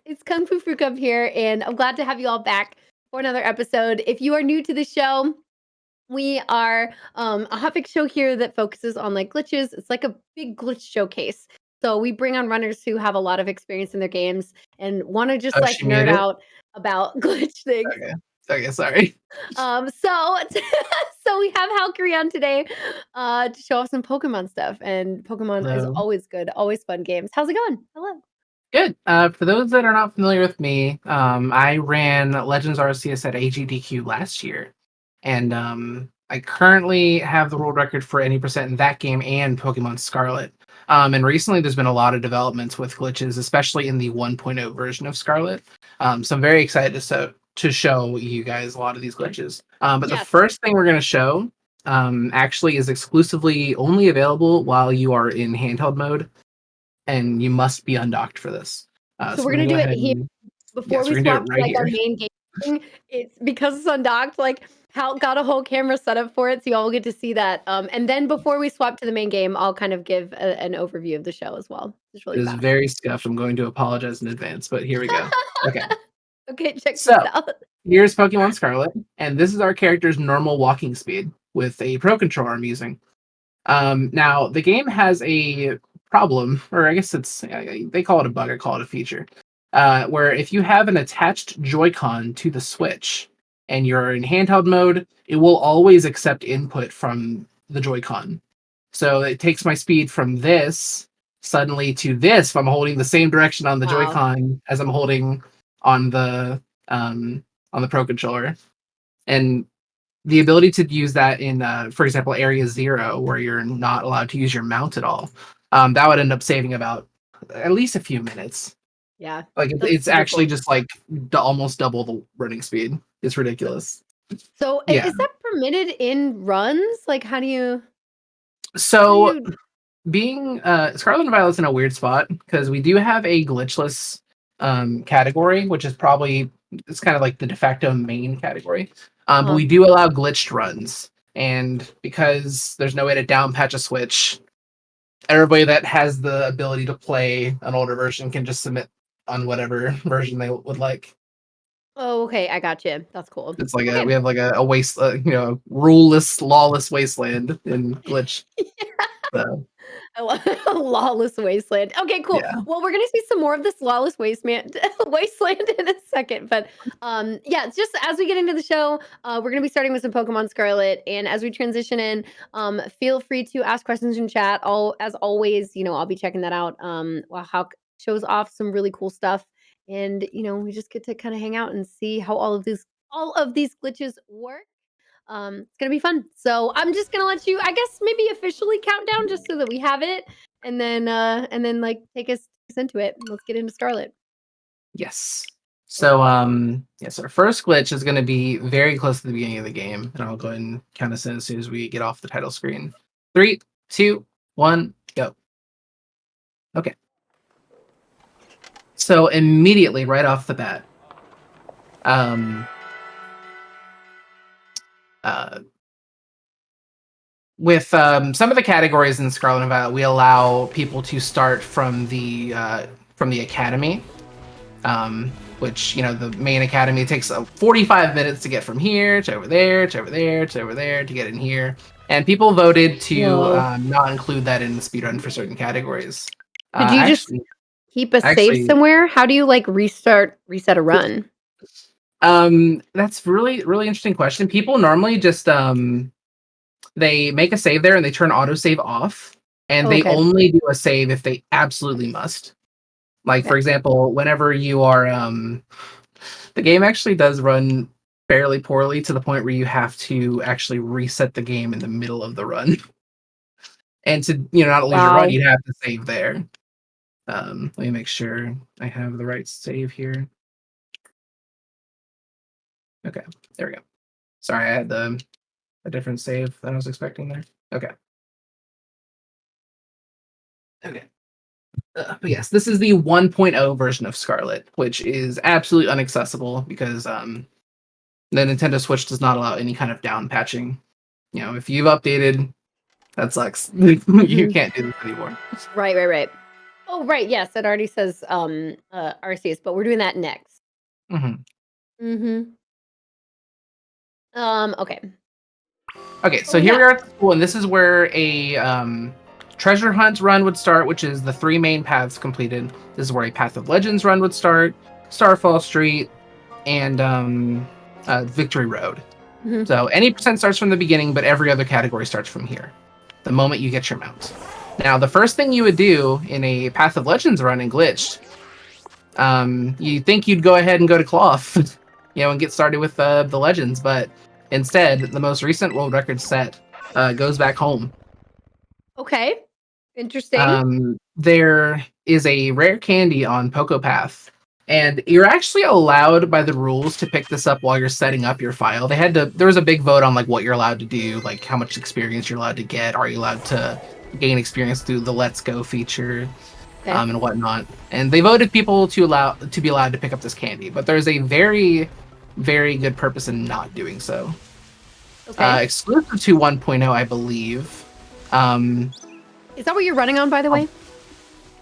It's Kungfufruitcup here, and I'm glad to have you all back for another episode. If you are new to the show, we are a hotfix show here that focuses on like glitches. It's like a big glitch showcase. So we bring on runners who have a lot of experience in their games and want to just Oh, like she nerd muted? out about glitch things. Okay, sorry. So so we have Valkyrie on today to show off some Pokemon stuff. And Pokemon is Hello. always good, always fun games. How's it going? Hello. Good. For those that are not familiar with me, I ran Legends Arceus at GDQ last year, and I currently have the world record for any percent in that game and Pokemon Scarlet. And recently, there's been a lot of developments with glitches, especially in the 1.0 version of Scarlet. So I'm very excited to show you guys a lot of these glitches. But the Yes. first thing we're going to show actually is exclusively only available while you are in handheld mode, and you must be undocked for this. So we're gonna do it here before we we're gonna do swap it to right like our here. main game. It's because it's undocked. Like Hal got a whole camera set up for it, so y'all will get to see that. And then before we swap to the main game, I'll kind of give an overview of the show as well. It's really It is fast. very scuffed. I'm going to apologize in advance, but here we go. Okay, Okay, check this so out. here's Pokemon Scarlet, and this is our character's normal walking speed with a Pro Controller I'm using. Now the game has a problem, or I guess they call it a bug, I call it a feature, where if you have an attached Joy-Con to the Switch and you're in handheld mode, it will always accept input from the Joy-Con. So it takes my speed from this suddenly to this if I'm holding the same direction on the Wow. Joy-Con as I'm holding on the Pro Controller. And the ability to use that in, for example, Area 0, where you're not allowed to use your mount at all, that would end up saving about at least a few minutes. Yeah. Like it's actually just like almost double the running speed. It's ridiculous. So Yeah. is that permitted in runs? Like how do you? So being Scarlet and Violet's in a weird spot because we do have a glitchless category, which is probably it's kind of like the de facto main category. But we do allow glitched runs, and because there's no way to down patch a Switch, everybody that has the ability to play an older version can just submit on whatever version they would like. Oh, okay, I got you. That's cool. It's like we have like a waste, ruleless, lawless wasteland in glitch. So. A lawless wasteland. Okay, cool. Yeah. Well, we're gonna see some more of this lawless wasteland in a second. But yeah, just as we get into the show, we're gonna be starting with some Pokemon Scarlet. And as we transition in, feel free to ask questions in chat. As always, I'll be checking that out. While Hawk shows off some really cool stuff. And we just get to kind of hang out and see how all of these glitches work. It's gonna be fun. So I'm just gonna let you, I guess, maybe officially count down just so that we have it, and then like take us into it. Let's get into Scarlet. Yes. So yes, our first glitch is going to be very close to the beginning of the game, and I'll go ahead and count us in as soon as we get off the title screen. 3, 2, 1, go. Okay. So immediately, right off the bat, with some of the categories in Scarlet and Violet, we allow people to start from the academy, which the main academy takes 45 minutes to get from here to over there to over there to over there to get in here, and people voted to not include that in the speedrun for certain categories. Did you just keep a save somewhere? How do you like reset a run? That's really interesting question. People normally just they make a save there and they turn autosave off, and they only do a save if they absolutely must. Like, for example, whenever you are the game actually does run fairly poorly to the point where you have to actually reset the game in the middle of the run. And to not lose your run, you'd have to save there. Let me make sure I have the right save here. Okay, there we go. Sorry, I had a different save than I was expecting there. Okay. But yes, this is the 1.0 version of Scarlet, which is absolutely inaccessible because the Nintendo Switch does not allow any kind of down patching. If you've updated, that sucks. You can't do this anymore. Right. Oh, right, yes, it already says, Arceus, but we're doing that next. Mhm. Mhm. Okay. Okay, Oh, so here we yeah. are at the school, and this is where a treasure hunt run would start, which is the 3 main paths completed. This is where a Path of Legends run would start, Starfall Street, and Victory Road. Mhm. So any percent starts from the beginning, but every other category starts from here, the moment you get your mount. Now, the first thing you would do in a Path of Legends run in Glitched, you think you'd go ahead and go to Cloth, and get started with the Legends, but instead, the most recent world record set goes back home. Okay. Interesting. There is a rare candy on Poco Path, and you're actually allowed by the rules to pick this up while you're setting up your file. There was a big vote on like what you're allowed to do, like how much experience you're allowed to get. Are you allowed to gain experience through the Let's Go feature, Okay. and whatnot? And they voted people to be allowed to pick up this candy, but there's a very, very good purpose in not doing so. Okay. Exclusive to 1.0, I believe. Um, Is that what you're running on, by the way?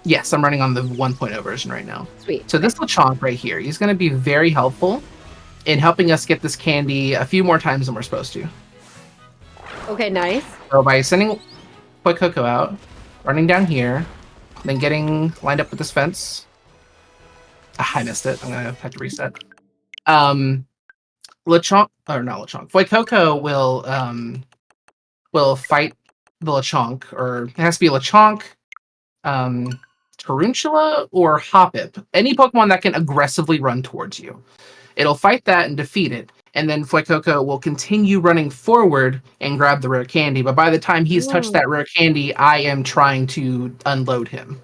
Yes, I'm running on the 1.0 version right now. Sweet. So Okay. this Lechonk right here, he's going to be very helpful in helping us get this candy a few more times than we're supposed to. Okay, nice. So by sending Quick Coco out, running down here, then getting lined up with this fence. I missed it. I'm going to have to reset. Lechonk, or not Lechonk, Fuecoco will fight the Lechonk, or it has to be a Lechonk, Tarantula, or Hoppip. Any Pokemon that can aggressively run towards you. It'll fight that and defeat it, and then Fuecoco will continue running forward and grab the rare candy, but by the time he's touched Oh. that rare candy, I am trying to unload him.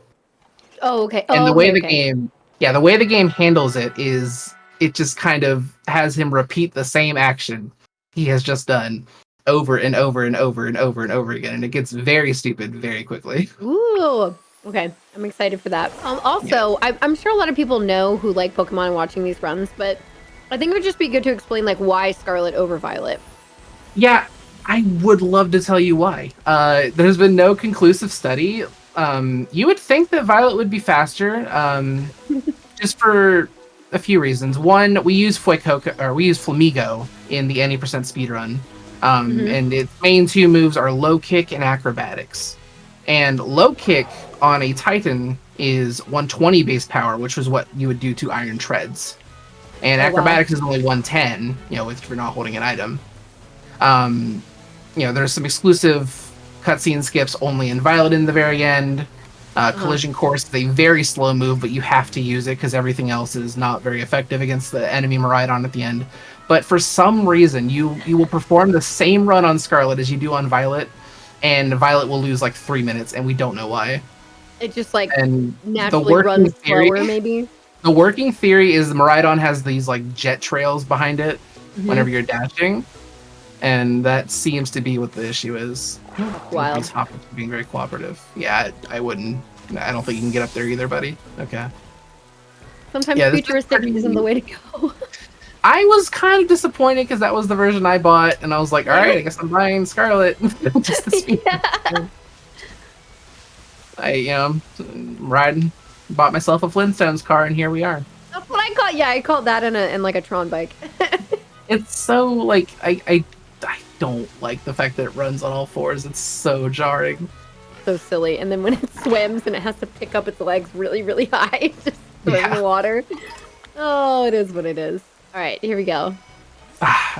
Oh, okay. And Oh, okay, okay. the way the game handles it is it just kind of has him repeat the same action he has just done over and over and over and over and over again, and it gets very stupid very quickly. Ooh. Okay, I'm excited for that. Yeah. Also, I'm sure a lot of people know who like Pokemon and watching these runs, but I think it would just be good to explain like why Scarlet over Violet. Yeah, I would love to tell you why. There's been no conclusive study. You would think that Violet would be faster, just for a few reasons. One, we use Flamigo in the any percent speedrun, Hmm. and its main 2 moves are low kick and acrobatics. And low kick on a Titan is 120 base power, which was what you would do to Iron Treads. And Oh wow. acrobatics is only 110, if you're not holding an item. Um, there's some exclusive cutscene skips only in Violet in the very end. Uh-huh. Collision Course is a very slow move, but you have to use it because everything else is not very effective against the enemy Miraidon at the end. But for some reason, you will perform the same run on Scarlet as you do on Violet, and Violet will lose like 3 minutes, and we don't know why. It just like And the naturally working runs theory, slower, maybe. the working theory is the Miraidon has these like jet trails behind it whenever Hmm. you're dashing, and that seems to be what the issue is. I don't think Wild. these hoppers are being very cooperative. Yeah, I wouldn't. I don't think you can get up there either, buddy. Okay. Sometimes Yeah, this is futuristic isn't the pretty. way to go. I was kind of disappointed because that was the version I bought, and I was like, all right, I guess I'm buying Scarlet just to speed. Yeah. I'm riding, bought myself a Flintstones car, and here we are. That's what I call. Yeah, I called that in like a Tron bike. It's so like I don't like the fact that it runs on all fours. It's so jarring. So silly. And then when it swims and it has to pick up its legs really, really high, just swim in Yeah. the water. Oh, it is what it is. All right, here we go.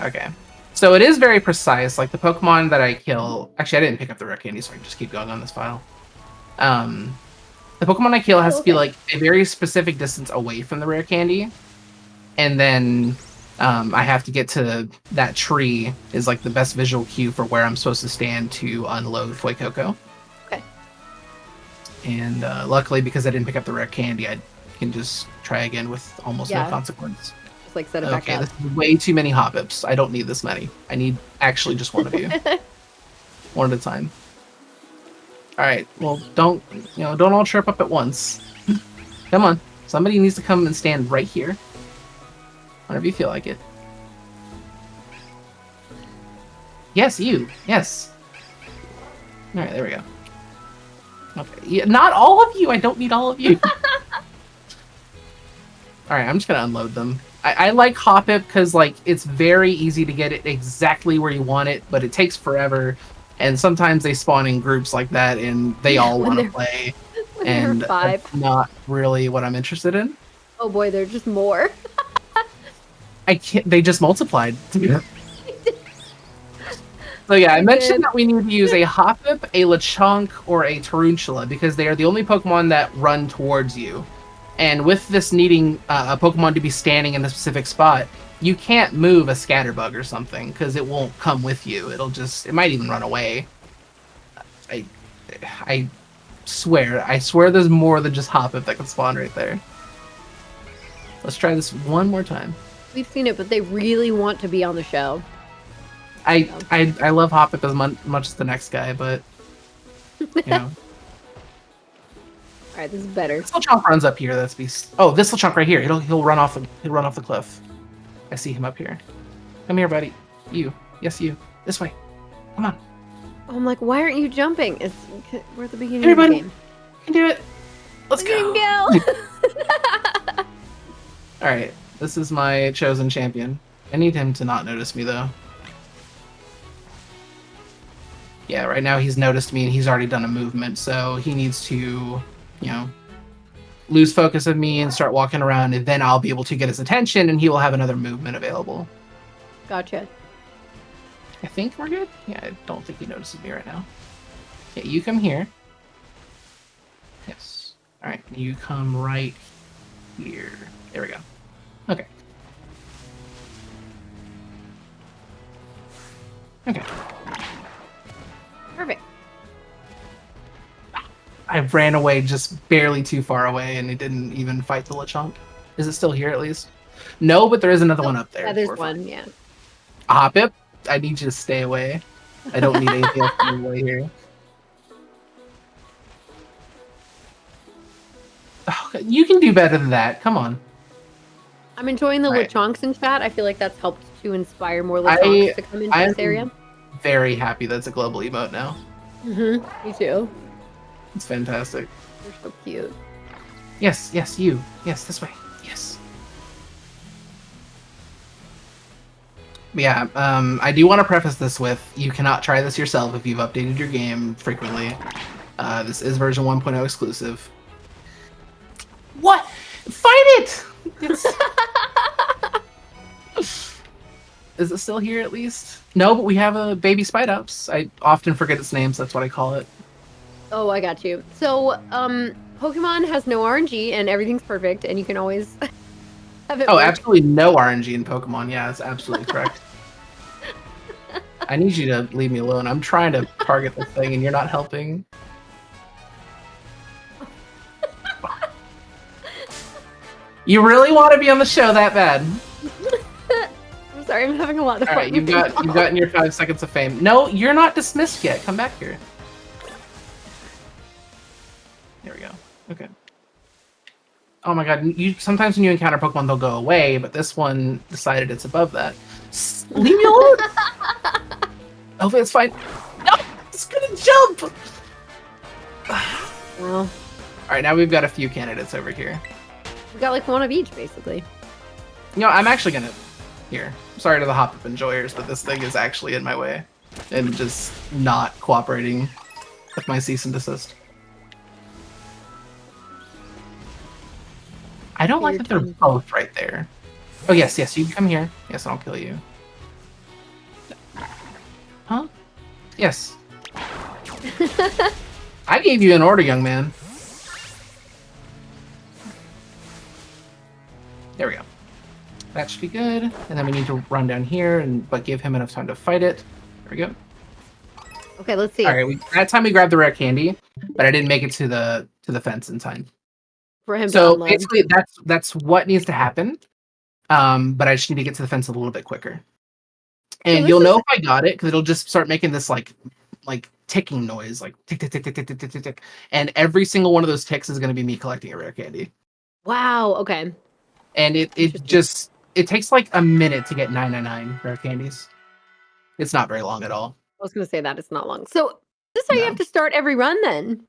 Okay. So it is very precise. Like the Pokemon that I kill. Actually, I didn't pick up the rare candy, so I can just keep going on this file. The Pokemon I kill has Oh, to be okay. like a very specific distance away from the rare candy, and then I have to get to that tree is like the best visual cue for where I'm supposed to stand to unload Fuecoco. Okay. And luckily, because I didn't pick up the rare candy, I can just try again with almost no Yeah, consequence. just like set it back Okay, up. this is way too many Hoppips. I don't need this many. I need actually just one of you, one at a time. All right. Well, don't all chirp up at once. Come on. Somebody needs to come and stand right here. Whenever you feel like it. Yes, you. Yes. All right, there we go. Okay. Yeah, not all of you. I don't need all of you. All right, I'm just gonna unload them. I like Hoppip because like it's very easy to get it exactly where you want it, but it takes forever. And sometimes they spawn in groups like that, and they Yeah, all want to play, when they're and 5. that's not really what I'm interested in. Oh boy, they're just more. I can't. They just multiplied. So yeah, I mentioned that we need to use a Hoppip, a Lechonk, or a Tarantula because they are the only Pokemon that run towards you. And with this needing a Pokemon to be standing in a specific spot, you can't move a Scatterbug or something because it won't come with you. It might even run away. I, I swear there's more than just Hoppip that can spawn right there. Let's try this one more time. We've seen it, but they really want to be on the show. I love Hoppip as much as the next guy, but you know. All right, this is better. This Lechonk runs up here. That's beast. Oh, this Lechonk right here. He'll run off the cliff. I see him up here. Come here, buddy. You. Yes, you. This way. Come on. I'm like, why aren't you jumping? We're at the beginning Here, of the buddy. game. You can do it. Let's go. All right. This is my chosen champion. I need him to not notice me though. Yeah, right now he's noticed me and he's already done a movement, so he needs to, you know, lose focus of me and start walking around, and then I'll be able to get his attention and he will have another movement available. Gotcha. I think we're good. Yeah, I don't think he notices me right now. Okay, you come here. Yes. All right, you come right here. There we go. Okay. Okay. Perfect. I ran away just barely too far away, and it didn't even fight the Lechonk. Is it still here at least? No, but there is another one up there. Yeah, there's one. Yeah. Hoppip, I need you to stay away. I don't need anything else in the way here. Oh, you can do better than that. Come on. I'm enjoying the Lechonks in chat. I feel like that's helped to inspire more Lechonks to come into this area. Very happy that's a global emote now. Me too. It's fantastic. They're so cute. Yes, you. Yes, this way. Yes. But yeah, I do want to preface this with, you cannot try this yourself if you've updated your game frequently. This is version 1.0 exclusive. What? Fight it! Is it still here at least? No, but we have a baby Spidops. I often forget its name, so that's what I call it. Oh, I got you. So, Pokemon has no RNG and everything's perfect, and you can always have it. Oh, absolutely no RNG in Pokemon. Yeah, that's absolutely correct. I need you to leave me alone. I'm trying to target this thing, and you're not helping. You really want to be on the show that bad? I'm sorry, I'm having a lot of fun. All right, you've gotten your 5 seconds of fame. No, you're not dismissed yet. Come back here. There we go. Okay. Oh my god, sometimes when you encounter Pokemon, they'll go away, but this one decided it's above that. Leave me alone! Oh, it's fine. No! It's gonna jump! Well. Alright, now we've got a few candidates over here. We got like one of each, basically. You know, I'm actually gonna... Here. Sorry to the Hoppip enjoyers, but this thing is actually in my way. And just not cooperating with my cease and desist. I don't like that they're both right there. Oh, yes, you can come here. Yes, I'll kill you. Huh? Yes. I gave you an order, young man. There we go. That should be good. And then we need to run down here, but give him enough time to fight it. There we go. Okay, let's see. All right, that time we grabbed the rare candy, but I didn't make it to the fence in time. For him so to basically, that's what needs to happen. But I just need to get to the fence a little bit quicker. And you'll know if I got it because it'll just start making this like ticking noise, like tick tick tick tick tick tick tick tick tick. And every single one of those ticks is going to be me collecting a rare candy. Wow. Okay. And it takes like a minute to get 999 rare candies. It's not very long at all. I was going to say that it's not long. So this is how you have to start every run then.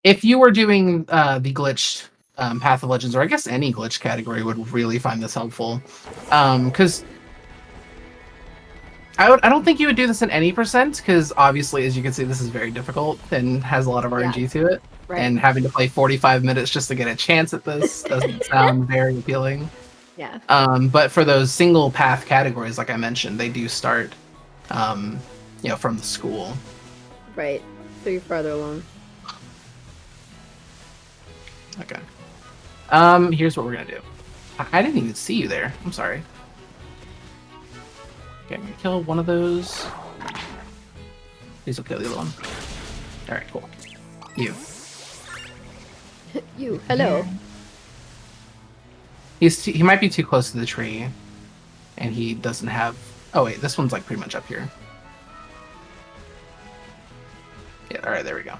if you were doing the glitched Path of Legends, or I guess any glitch category would really find this helpful, because I don't think you would do this in any percent, because obviously, as you can see, this is very difficult and has a lot of RNG to it. Right. And having to play 45 minutes just to get a chance at this doesn't sound very appealing. Yeah. But for those single path categories, like I mentioned, they do start, from the school. Right. So you're farther along. Okay. Here's what we're gonna do. I didn't even see you there. I'm sorry. Okay, I'm gonna kill one of those. Please will kill the other one. Alright, cool. You. You. Hello. He might be too close to the tree. And he doesn't have... Oh wait, this one's like pretty much up here. Yeah, alright, there we go.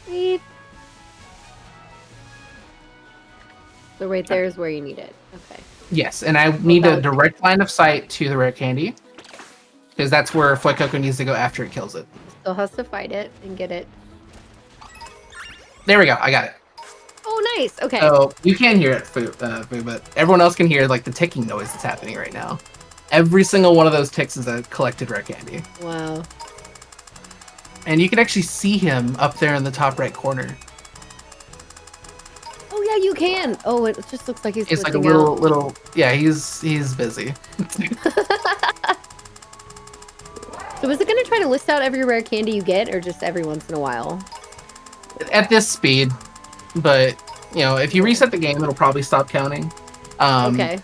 Sweet. So right there is where you need it. Okay. Yes, and I need a direct line of sight to the rare candy. Because that's where Fuecoco needs to go after it kills it. Still has to fight it and get it. There we go, I got it. Oh, nice. Okay. So you can't hear it, Fu, but everyone else can hear like the ticking noise that's happening right now. Every single one of those ticks is a collected rare candy. Wow. And you can actually see him up there in the top right corner. Oh yeah, you can. Oh, it just looks like he's like a out. little. Yeah, he's busy. So is it going to try to list out every rare candy you get, or just every once in a while? At this speed, but if you reset the game, it'll probably stop counting. Okay.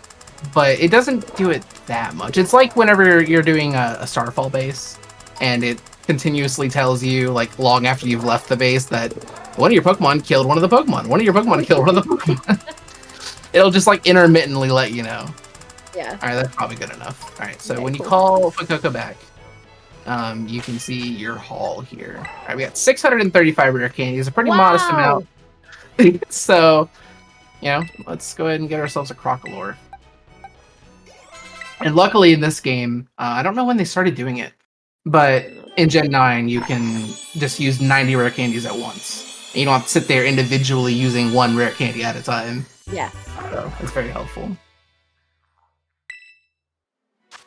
But it doesn't do it that much. It's like whenever you're doing a Starfall base, and it continuously tells you, like, long after you've left the base, that one of your Pokemon killed one of the Pokemon. One of your Pokemon killed one of the Pokemon. It'll just, like, intermittently let you know. Yeah. Alright, that's probably good enough. Alright, so Okay, when you cool. call Fuecoco back, you can see your haul here. Alright, we got 635 rare candies, a pretty modest amount. So, let's go ahead and get ourselves a Crocalor. And luckily in this game, I don't know when they started doing it, but in Gen 9, you can just use 90 rare candies at once. And you don't have to sit there individually using one rare candy at a time. Yeah. So that's very helpful.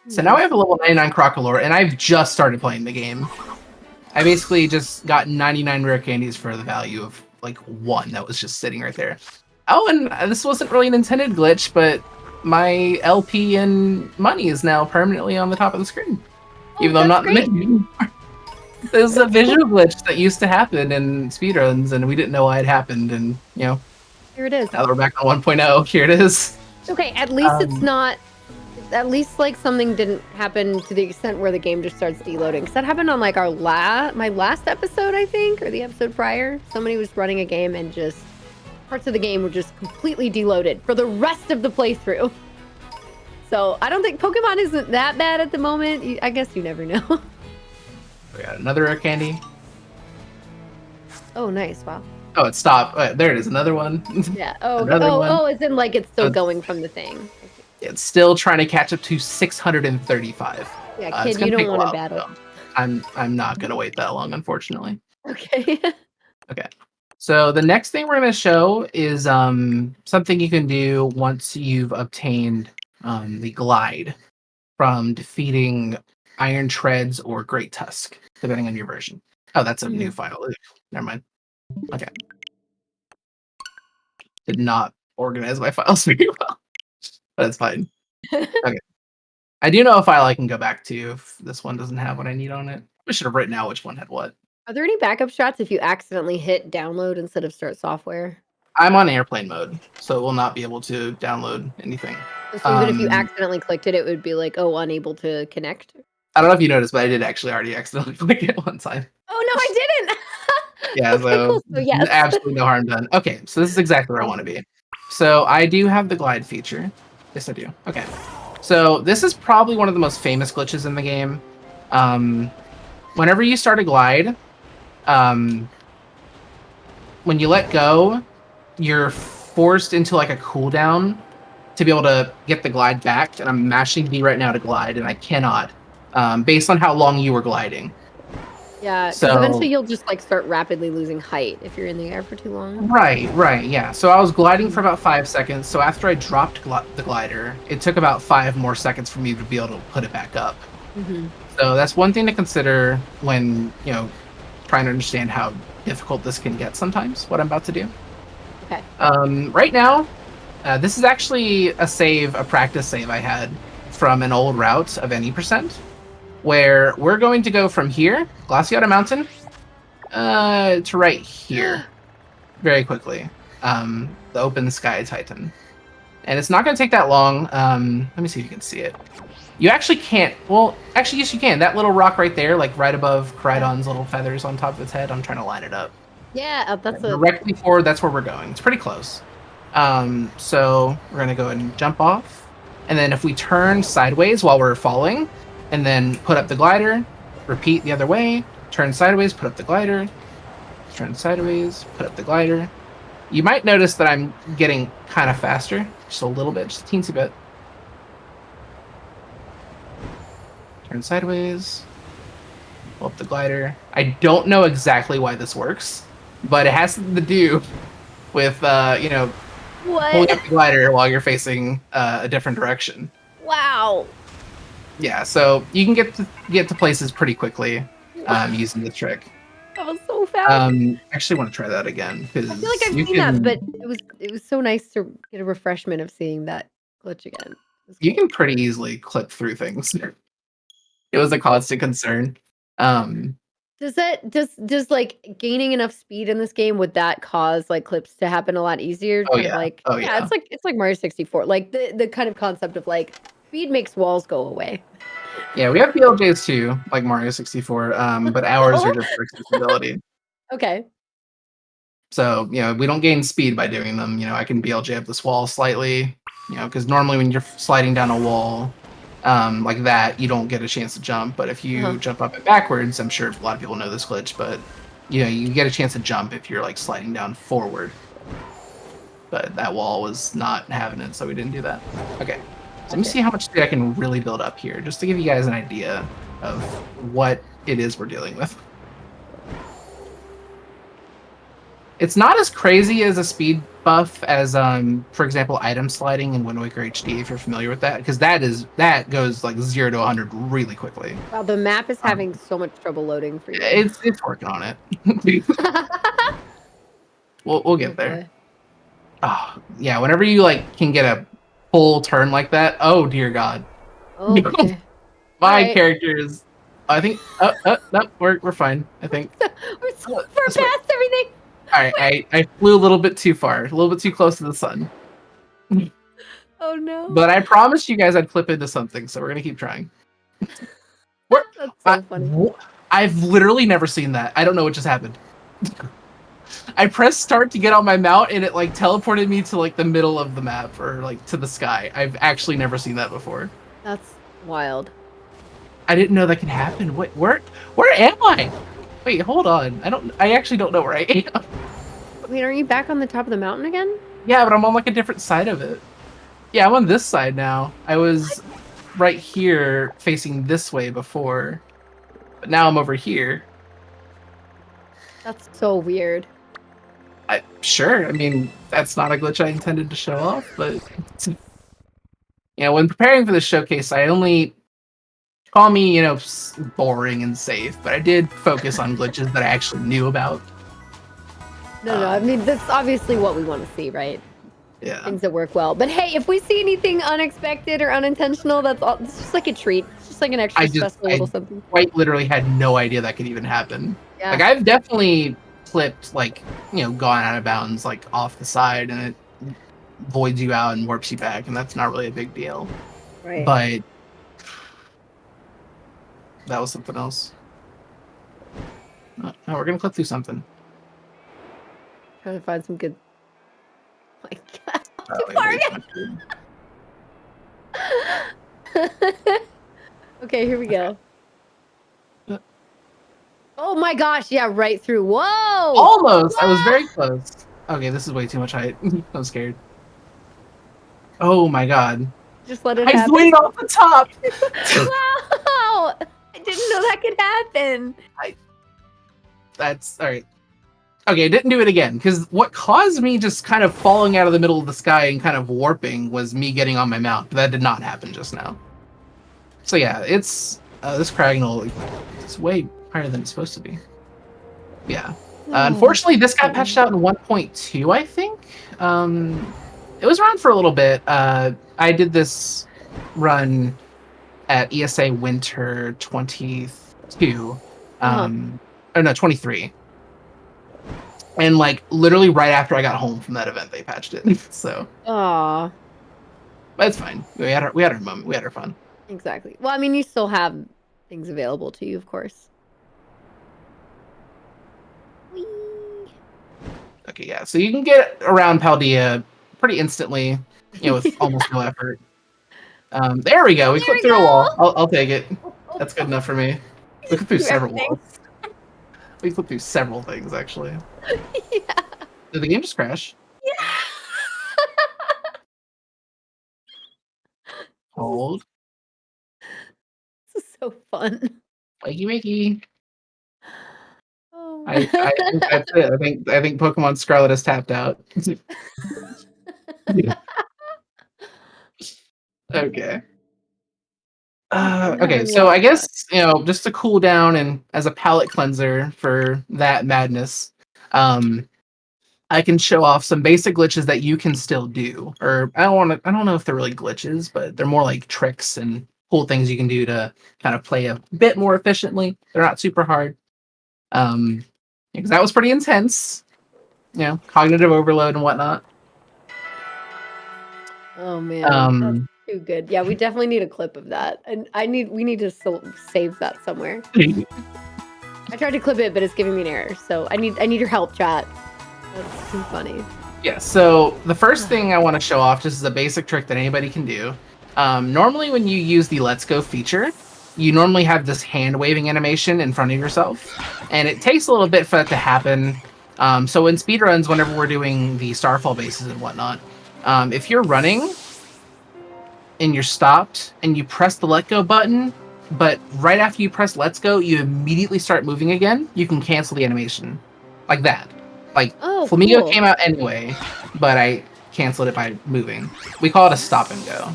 So now I have a level 99 Crocalor, and I've just started playing the game. I basically just got 99 rare candies for the value of, like, one that was just sitting right there. Oh, and this wasn't really an intended glitch, but my LP and money is now permanently on the top of the screen. Even though I'm not making it anymore. There's a visual glitch that used to happen in speedruns, and we didn't know why it happened, and, Here it is. now that we're back on 1.0, here it is. Okay, at least it's not... At least, like, something didn't happen to the extent where the game just starts deloading. Because that happened on, like, my last episode, I think, or the episode prior. Somebody was running a game and just... Parts of the game were just completely deloaded for the rest of the playthrough. So, I don't think Pokemon isn't that bad at the moment. I guess you never know. We got another rare candy. Oh, nice. Wow. Oh, it stopped. Oh, there it is. Another one. Yeah. Oh, one. as in, like, it's still going from the thing. It's still trying to catch up to 635. Yeah, kid, you don't want to battle. So I'm not gonna wait that long, unfortunately. Okay. Okay. So the next thing we're gonna show is something you can do once you've obtained the glide from defeating Iron Treads or Great Tusk, depending on your version. Oh, that's a new file. Never mind. Okay. Did not organize my files very well. But it's fine. Okay. I do know a file I can go back to if this one doesn't have what I need on it. I should have written out which one had what. Are there any backup shots if you accidentally hit download instead of start software? I'm on airplane mode, so it will not be able to download anything. So even if you accidentally clicked it, it would be like, oh, unable to connect? I don't know if you noticed, but I did actually already accidentally click it one time. Oh, no, I didn't! Yeah, okay, so, cool. So yes. Absolutely no harm done. Okay, so this is exactly where I want to be. So I do have the glide feature. Yes, I do. Okay. So this is probably one of the most famous glitches in the game. Whenever you start a glide, when you let go, you're forced into like a cooldown to be able to get the glide back. And I'm mashing B right now to glide, and I cannot, based on how long you were gliding. Yeah, because eventually So you'll just like start rapidly losing height if you're in the air for too long. right, yeah. So I was gliding Mhm. for about 5 seconds. So after I dropped the glider, it took about 5 more seconds for me to be able to put it back up. Mhm. So that's one thing to consider when trying to understand how difficult this can get sometimes. What I'm about to do. Okay. Right now, this is actually a practice save I had from an old route of any percent, where we're going to go from here, Glaciata Mountain, to right here, very quickly. The Open Sky Titan. And it's not going to take that long. Let me see if you can see it. You actually can't. Well, actually, yes, you can. That little rock right there, like right above Yeah. Koraidon's little feathers on top of its head. I'm trying to line it up. Yeah, that's a Directly forward, that's where we're going. It's pretty close. So we're going to go ahead and jump off. And then if we turn sideways while we're falling, and then put up the glider, repeat the other way, turn sideways, put up the glider, turn sideways, put up the glider. You might notice that I'm getting kind of faster, just a little bit, just a teensy bit. Turn sideways, pull up the glider. I don't know exactly why this works, but it has something to do with pulling up what? the glider while you're facing a different direction. Wow. Yeah, so you can get to places pretty quickly That using the trick. was so fast. Actually want to try that again I feel like because I've you seen that, can but it was so nice to get a refreshment of seeing that glitch again. It was you cool. can pretty easily clip through things. It was a constant concern. Um, Does like gaining enough speed in this game, would that cause like clips to happen a lot easier? oh Kind of yeah, like, oh yeah, yeah, it's like Mario 64. Like the kind of concept of like speed makes walls go away. yeah. We have BLJs too, like Mario 64, but ours are Oh, just for accessibility. okay. So we don't gain speed by doing them. I can BLJ up this wall slightly. Because normally when you're sliding down a wall, like that, you don't get a chance to jump. But if Uh-huh. you jump up it backwards, I'm sure a lot of people know this glitch, but you get a chance to jump if you're like sliding down forward. But that wall was not having it, so we didn't do that. Okay, so let me Gotcha. see how much speed I can really build up here, just to give you guys an idea of what it is we're dealing with. It's not as crazy as a speed buff as, for example, item sliding in Wind Waker HD, if you're familiar with that, because that goes like 0 to 100 really quickly. Wow, the map is Um, having so much trouble loading for you. it's working on it. We'll Oh get there. boy. Oh, yeah, whenever you like can get a full turn like that, oh dear God, Oh, okay. All my right. character is. I think. No, we're fine. I think. We're so far This way. past everything. All right, I flew a little bit too far, a little bit too close to the sun. Oh no. But I promised you guys I'd clip into something, so we're gonna keep trying. Where That's I, so funny. I've literally never seen that. I don't know what just happened. I pressed start to get on my mount, and it like teleported me to like the middle of the map or like to the sky. I've actually never seen that before. That's wild. I didn't know that could happen. Wait, where am I? Wait, hold on. I actually don't know where I am. Wait, are you back on the top of the mountain again? Yeah, but I'm on like a different side of it. Yeah, I'm on this side now. I was right here facing this way before, but now I'm over here. That's so weird. Sure. I mean, that's not a glitch I intended to show off, but when preparing for this showcase, I only call me, boring and safe, but I did focus on glitches that I actually knew about. No, I mean, that's obviously what we want to see, right? Yeah. Things that work well. But hey, if we see anything unexpected or unintentional, it's just like a treat. It's just like an extra stressful I little something. quite literally had no idea that could even happen. Yeah. Like I've definitely clipped like, gone out of bounds like off the side and it voids you out and warps you back, and that's not really a big deal. Right. But that was something else. No, we're gonna clip through something. Trying to find some good. Oh my God. Oh, Too wait, far wait, again. Okay, here we go. Uh, Oh my gosh, yeah, right through. Whoa! Almost. I was Whoa! very close. Okay, this is way too much height. I'm scared. Oh my God. Just let it I happen. slid off the top. Wow! I didn't know that could happen. That's all right. Okay, I didn't do it again because what caused me just kind of falling out of the middle of the sky and kind of warping was me getting on my mount. That did not happen just now. So yeah, it's this Cragnole. It's way higher than it's supposed to be. Yeah. Unfortunately, this got patched out in 1.2, I think. It was around for a little bit. I did this run at ESA Winter 22. Or no, 23. And like literally right after I got home from that event, they patched it. So, but it's fine. We had our moment. We had our fun. Exactly. Well, I mean, you still have things available to you, of course. Whee! Okay, yeah. So you can get around Paldea pretty instantly, with almost no effort. There we go. We clipped through a wall. I'll take it. That's good enough for me. We clipped through several walls. We flipped through several things, actually. Yeah. Did the game just crash? Yeah. Hold. This is so fun. Wakey. Oh. I think that's it. I think Pokemon Scarlet is tapped out. Okay. Okay, so I guess just to cool down and as a palate cleanser for that madness, I can show off some basic glitches that you can still do. Or I don't know if they're really glitches, but they're more like tricks and cool things you can do to kind of play a bit more efficiently. They're not super hard. Because that was pretty intense. Cognitive overload and whatnot. Oh man, that's too good. Yeah, we definitely need a clip of that, and we need to save that somewhere. I tried to clip it, but it's giving me an error. So I need your help, chat. That's too funny. Yeah. So the first thing I want to show off, just is a basic trick that anybody can do. Normally, when you use the Let's Go feature, you normally have this hand waving animation in front of yourself, and it takes a little bit for that to happen. So in speedruns, whenever we're doing the Starfall bases and whatnot, if you're running and you're stopped and you press the let go button, but right after you press let's go, you immediately start moving again, you can cancel the animation. Like that. Like, Flamingo cool. came out anyway, but I canceled it by moving. We call it a stop and go.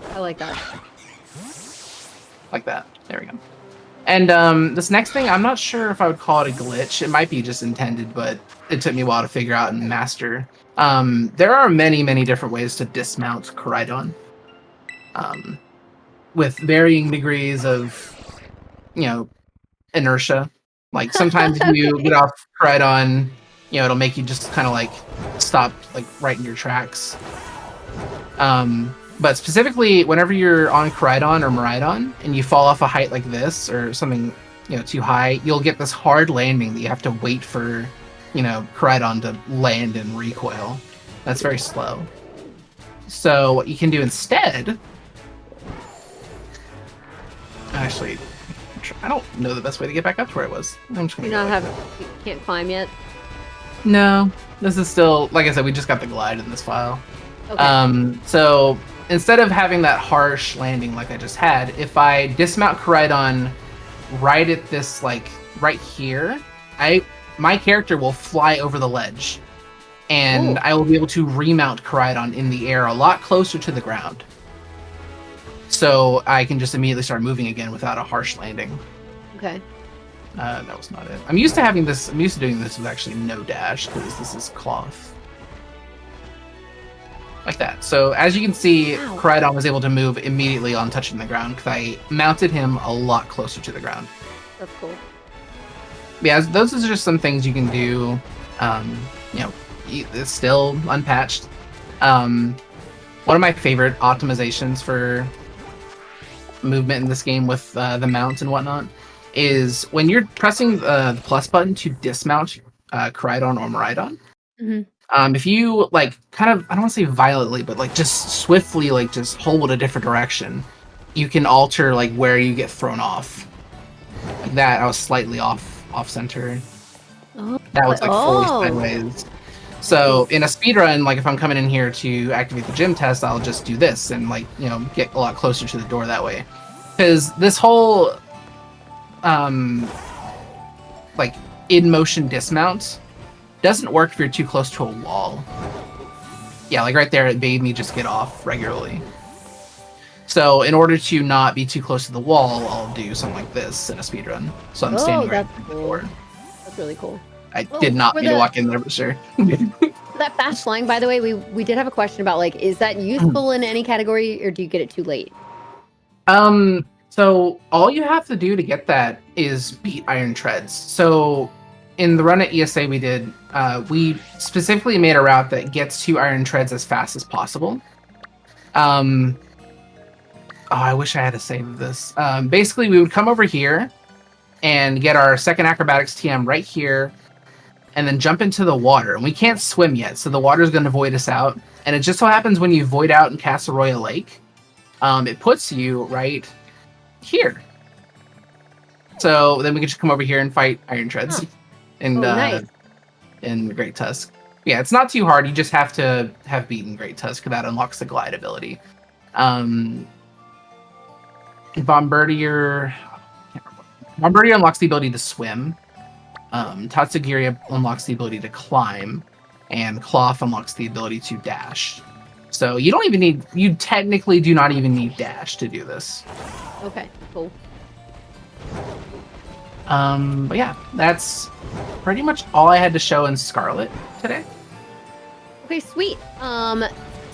I like that. Like that. There we go. And this next thing, I'm not sure if I would call it a glitch. It might be just intended, but it took me a while to figure out and master. There are many, many different ways to dismount Koraidon. With varying degrees of, inertia. Like sometimes if you get off Koraidon, it'll make you just kind of like stop like right in your tracks. But specifically, whenever you're on Koraidon or Miraidon and you fall off a height like this or something, too high, you'll get this hard landing that you have to wait for, Koraidon to land and recoil. That's very slow. So what you can do instead, actually, I don't know the best way to get back up to where I was. I'm just gonna you can't climb yet? No, this is still, like I said, we just got the glide in this file. Okay. So instead of having that harsh landing like I just had, if I dismount Koraidon right at this, like right here, my character will fly over the ledge, and I will be able to remount Koraidon in the air a lot closer to the ground. So I can just immediately start moving again without a harsh landing. Okay. That was not it. I'm used to doing this with actually no dash, because this is cloth. Like that. So as you can see, Koraidon was able to move immediately on touching the ground, because I mounted him a lot closer to the ground. That's cool. Yeah, those are just some things you can do. It's still unpatched. One of my favorite optimizations for movement in this game with the mounts and whatnot is when you're pressing the plus button to dismount Koraidon or Miraidon. Mm-hmm. If you like kind of, I don't want to say violently, but like just swiftly like just hold a different direction, you can alter like where you get thrown off. Like that, I was slightly off center. That was like fully sideways. So in a speedrun, like if I'm coming in here to activate the gym test, I'll just do this and like, get a lot closer to the door that way. Because this whole like in motion dismount doesn't work if you're too close to a wall. Yeah, like right there, it made me just get off regularly. So in order to not be too close to the wall, I'll do something like this in a speedrun. So I'm standing right that's at the cool. door. That's really cool. I did not mean to walk in there, but sure. That fast flying, by the way, we did have a question about, like, is that useful in any category, or do you get it too late? So all you have to do to get that is beat Iron Treads. So in the run at ESA we did, we specifically made a route that gets to Iron Treads as fast as possible. Oh, I wish I had a save of this. Basically, we would come over here and get our second acrobatics TM right here, and then jump into the water. And we can't swim yet, so the water is going to void us out. And it just so happens when you void out in Castle Royal Lake, it puts you right here. So then we can just come over here and fight Iron Treads nice. in Great Tusk. Yeah, it's not too hard. You just have to have beaten Great Tusk. That unlocks the glide ability. Bombardier unlocks the ability to swim. Tatsugiri unlocks the ability to climb, and Cloth unlocks the ability to dash. So you don't even need, you technically do not even need dash to do this. Okay, cool. But yeah, that's pretty much all I had to show in Scarlet today. Okay, sweet.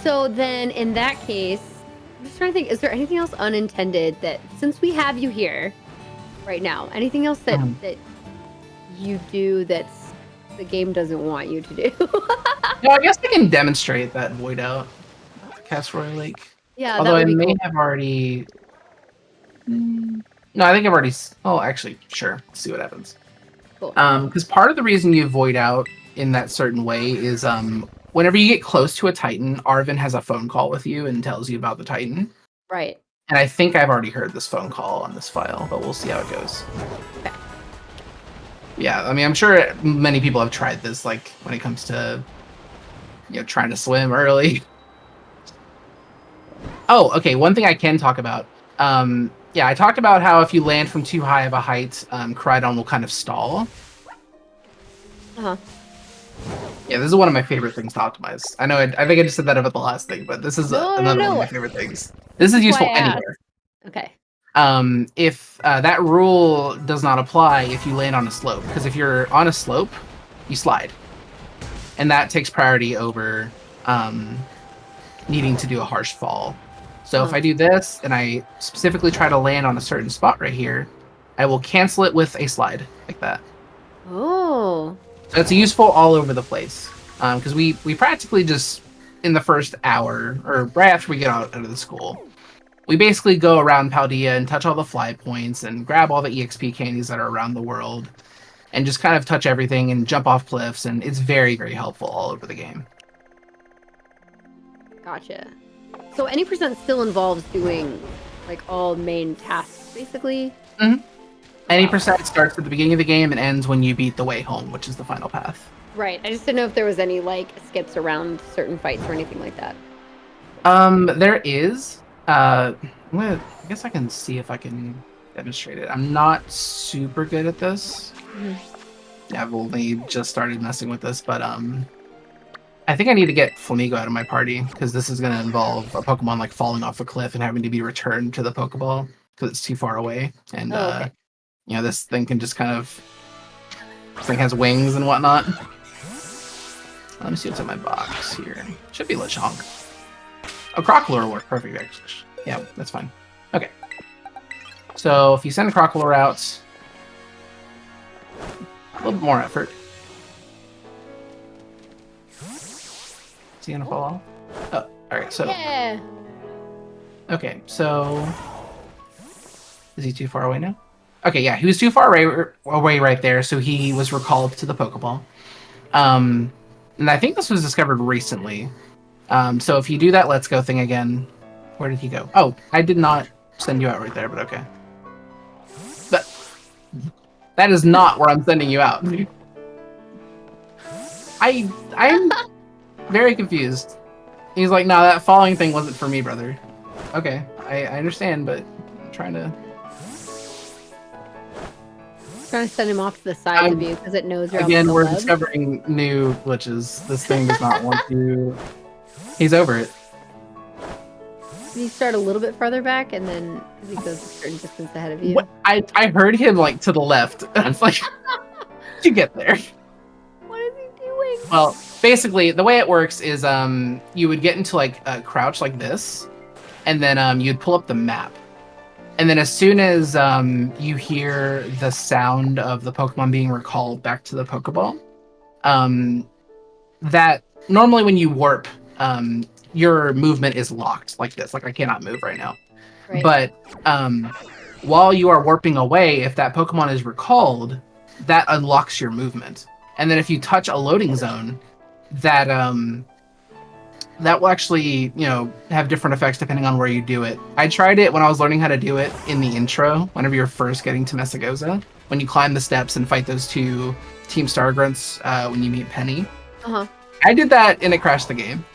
So then in that case, I'm just trying to think, is there anything else unintended that, since we have you here right now, anything else that you do that's the game doesn't want you to do? No, I guess I can demonstrate that void out Castle Royal Lake. Yeah, although that would I be may cool. have already. No, I think I've already. Oh, actually, sure. Let's see what happens. Cool. Because part of the reason you void out in that certain way is whenever you get close to a Titan, Arven has a phone call with you and tells you about the Titan. Right. And I think I've already heard this phone call on this file, but we'll see how it goes. Okay. Yeah, I mean, I'm sure many people have tried this, like when it comes to, trying to swim early. Oh, okay. One thing I can talk about. Yeah, I talked about how if you land from too high of a height, Crydon will kind of stall. Uh-huh. Yeah, this is one of my favorite things to optimize. I know, I think I just said that about the last thing, but this is another one of my favorite things. This is useful anywhere. Okay. If that rule does not apply if you land on a slope, because if you're on a slope, you slide. And that takes priority over needing to do a harsh fall. So if I do this, and I specifically try to land on a certain spot right here, I will cancel it with a slide, like that. Oh. So it's useful all over the place. Because we practically just, in the first hour, or right after we get out of the school, we basically go around Paldea and touch all the fly points and grab all the EXP candies that are around the world and just kind of touch everything and jump off cliffs, and it's very, very helpful all over the game. Gotcha. So any percent still involves doing, like, all main tasks, basically? Mm-hmm. Any percent starts at the beginning of the game and ends when you beat the way home, which is the final path. Right. I just didn't know if there was any, like, skips around certain fights or anything like that. There is. I guess I can see if I can demonstrate it. I'm not super good at this. Yeah, I've only just started messing with this, but I think I need to get Flamigo out of my party because this is going to involve a Pokemon like falling off a cliff and having to be returned to the Pokeball because it's too far away. And okay. This thing can just kind of. This thing has wings and whatnot. Let me see what's in my box here. Should be Lechonk. Oh, Crocodile will work perfect, actually. Yeah, that's fine. Okay. So if you send Crocodile out, a little bit more effort. Is he gonna fall off? Oh, alright, so. Yeah. Okay, so. Is he too far away now? Okay, yeah, he was too far away right there, so he was recalled to the Pokeball. And I think this was discovered recently. So if you do that Let's Go thing again, where did he go? Oh, I did not send you out right there, but okay. That is not where I'm sending you out. I'm very confused. He's like, no, that falling thing wasn't for me, brother. Okay, I understand, but I'm trying to... trying to send him off to the sides of you because it knows you're again. on the We're web. discovering new glitches. This thing does not want to. He's over it. Can you start a little bit farther back and then he goes a certain distance ahead of you? What? I heard him like to the left. I was like, you get there. What is he doing? Well, basically, the way it works is you would get into like a crouch like this, and then you'd pull up the map. And then as soon as you hear the sound of the Pokemon being recalled back to the Pokeball, that normally when you warp, your movement is locked like this. Like I cannot move right now. Right. But while you are warping away, if that Pokemon is recalled, that unlocks your movement. And then if you touch a loading zone, that that will actually, have different effects depending on where you do it. I tried it when I was learning how to do it in the intro, whenever you're first getting to Mesagoza, when you climb the steps and fight those two Team Star Grunts when you meet Penny. Uh-huh. I did that and it crashed the game.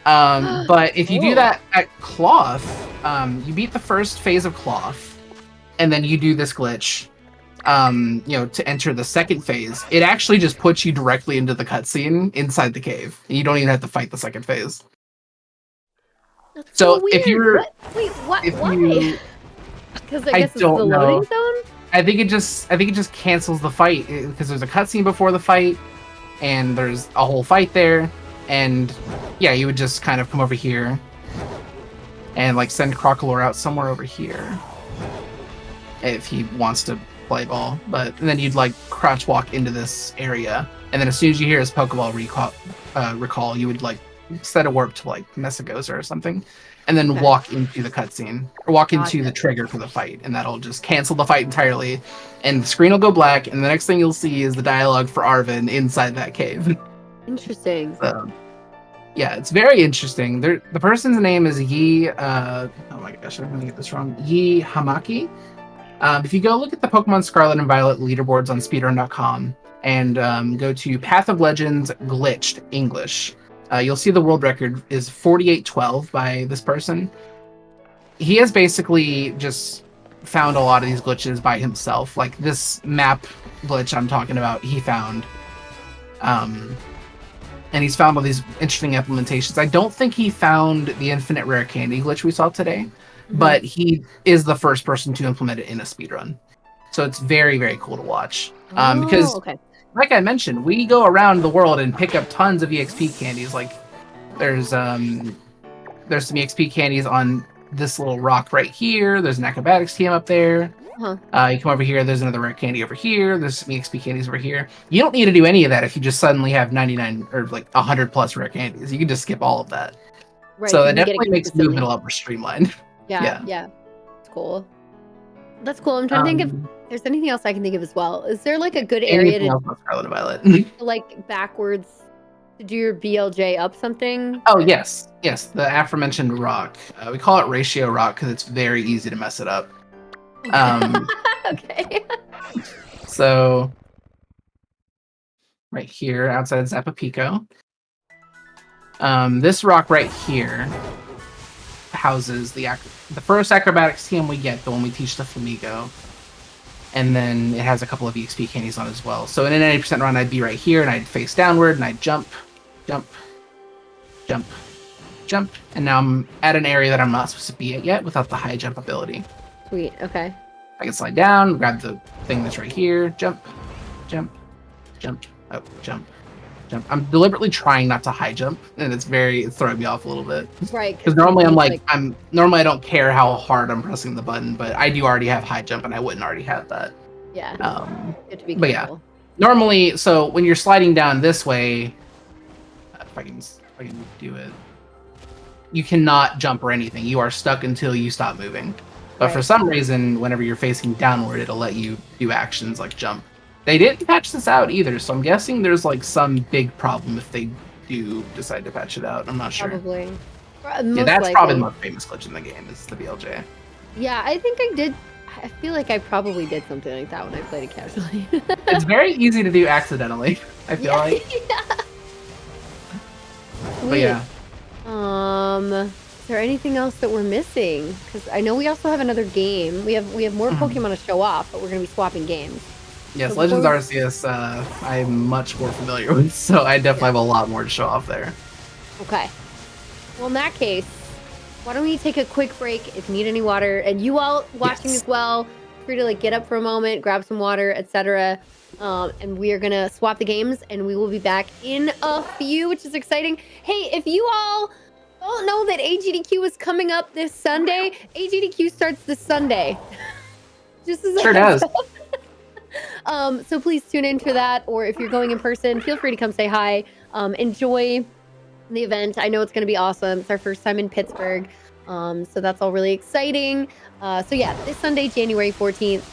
But if you do that at Cloth, you beat the first phase of Cloth, and then you do this glitch, to enter the second phase, it actually just puts you directly into the cutscene inside the cave. And you don't even have to fight the second phase. That's So weird. if you're, Wait, what? if Why? you, Because I guess it's the don't know. loading zone. I think it just cancels the fight because there's a cutscene before the fight, and there's a whole fight there, and yeah, you would just kind of come over here and like send Crocolore out somewhere over here if he wants to play ball, but then you'd like crouch walk into this area, and then as soon as you hear his Pokeball recall, you would like set a warp to like Mesagoza or something, and then walk into the cutscene or walk into the trigger for the fight, and that'll just cancel the fight entirely, and the screen will go black, and the next thing you'll see is the dialogue for Arvin inside that cave. Interesting. So, yeah, it's very interesting. The person's name is Yi. Oh my gosh, I'm gonna get this wrong. Yi Hamaki. If you go look at the Pokemon Scarlet and Violet leaderboards on speedrun.com and go to Path of Legends Glitched English, you'll see the world record is 4812 by this person. He has basically just found a lot of these glitches by himself. Like this map glitch I'm talking about, he found. And he's found all these interesting implementations. I don't think he found the infinite rare candy glitch we saw today, but he is the first person to implement it in a speedrun. So it's very, very cool to watch. Because, like I mentioned, we go around the world and pick up tons of EXP candies. Like, there's some EXP candies on this little rock right here. There's an acrobatics team up there. You come over here, there's another rare candy over here. There's some EXP candies over here. You don't need to do any of that if you just suddenly have 99 or like 100 plus rare candies. You can just skip all of that. Right, so that definitely makes movement a lot more streamlined. Yeah. It's cool. That's cool. I'm trying to think if there's anything else I can think of as well. Is there like a good area to Scarlet and Violet? like backwards to do your BLJ up something? Oh yes, the aforementioned rock. We call it ratio rock because it's very easy to mess it up. Okay. So right here outside Zapapico, this rock right here houses the first acrobatics team we get, the one we teach the Flamigo, and then it has a couple of EXP candies on as well. So in an 80% run, I'd be right here and I'd face downward and I'd jump, jump, jump, jump, and now I'm at an area that I'm not supposed to be at yet without the high jump ability. Sweet. Okay. I can slide down, grab the thing that's right here, jump, jump, jump, oh, jump, jump. I'm deliberately trying not to high jump, and it's throwing me off a little bit. Right. Because normally normally I don't care how hard I'm pressing the button, but I do already have high jump, and I wouldn't already have that. Yeah. You have to be careful. But yeah, normally, so when you're sliding down this way, if I can do it, you cannot jump or anything. You are stuck until you stop moving. But for some reason, whenever you're facing downward, it'll let you do actions like jump. They didn't patch this out either, so I'm guessing there's like some big problem if they do decide to patch it out. I'm not sure. Probably. Yeah, that's probably the most famous glitch in the game is the BLJ. Yeah, I think I did. I feel like I probably did something like that when I played it casually. It's very easy to do accidentally, I feel like. Yeah. But yeah. Is there anything else that we're missing? Because I know we also have another game. We have more Pokemon to show off, but we're going to be swapping games. Yes, So Legends before Arceus, I'm much more familiar with, so I definitely yeah. have a lot more to show off there. Okay. Well, in that case, why don't we take a quick break if you need any water, and you all watching Yes. as well, feel free to like get up for a moment, grab some water, etc. And we are gonna swap the games, and we will be back in a few, which is exciting. Hey, if you all don't know that AGDQ is coming up this Sunday, AGDQ starts this Sunday. Just as a Sure heads does. up. So please tune in for that, or if you're going in person, feel free to come say hi. Enjoy the event. I know it's going to be awesome. It's our first time in Pittsburgh. So that's all really exciting. So yeah, this Sunday, January 14th,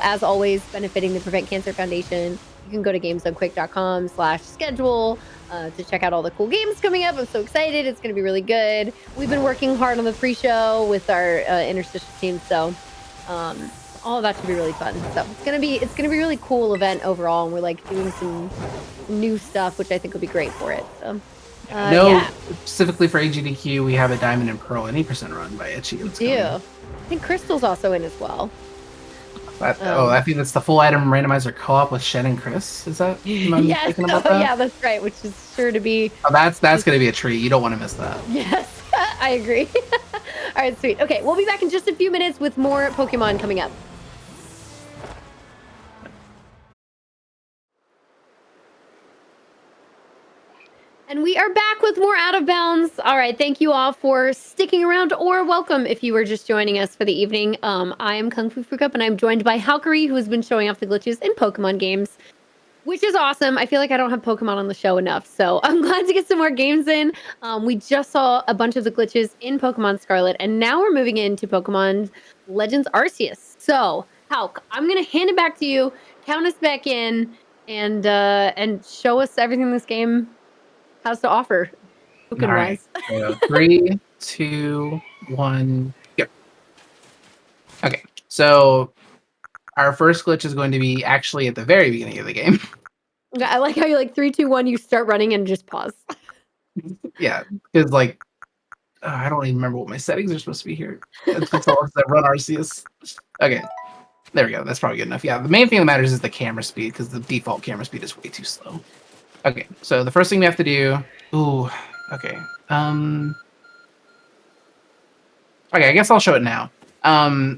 as always, benefiting the Prevent Cancer Foundation. You can go to gamesdonequick.com/schedule to check out all the cool games coming up. I'm so excited. It's going to be really good. We've been working hard on the pre-show with our interstitial team. So, all of that should be really fun. So it's gonna be a really cool event overall, and we're like doing some new stuff, which I think will be great for it. So, I know yeah, specifically for AGDQ, we have a Diamond and Pearl 80% run by Itchy we that's do. coming. I think Crystal's also in as well. I Um, think that's the full item randomizer co-op with Shen and Chris. Is that? Am I yes, mistaken about oh that? yeah, that's right. Which is sure to be. Oh, that's going to be a treat. You don't want to miss that. Yes, I agree. All right, sweet. Okay, we'll be back in just a few minutes with more Pokemon coming up. And we are back with more Out of Bounds. All right, thank you all for sticking around, or welcome if you were just joining us for the evening. I am Kungfufruitcup, and I'm joined by Halkari, who has been showing off the glitches in Pokemon games, which is awesome. I feel like I don't have Pokemon on the show enough, so I'm glad to get some more games in. We just saw a bunch of the glitches in Pokemon Scarlet, and now we're moving into Pokemon Legends Arceus. So, Halk, I'm gonna hand it back to you, count us back in, and show us everything this game has to offer, All token right. wise. So 3, 2, 1, go. Okay. So our first glitch is going to be actually at the very beginning of the game. I like how you like 3, 2, 1. You start running and just pause. Yeah, because like I don't even remember what my settings are supposed to be here. It's just all that run Arceus. Okay, there we go. That's probably good enough. Yeah, the main thing that matters is the camera speed because the default camera speed is way too slow. Okay, so the first thing we have to do. Ooh, okay. Okay, I guess I'll show it now.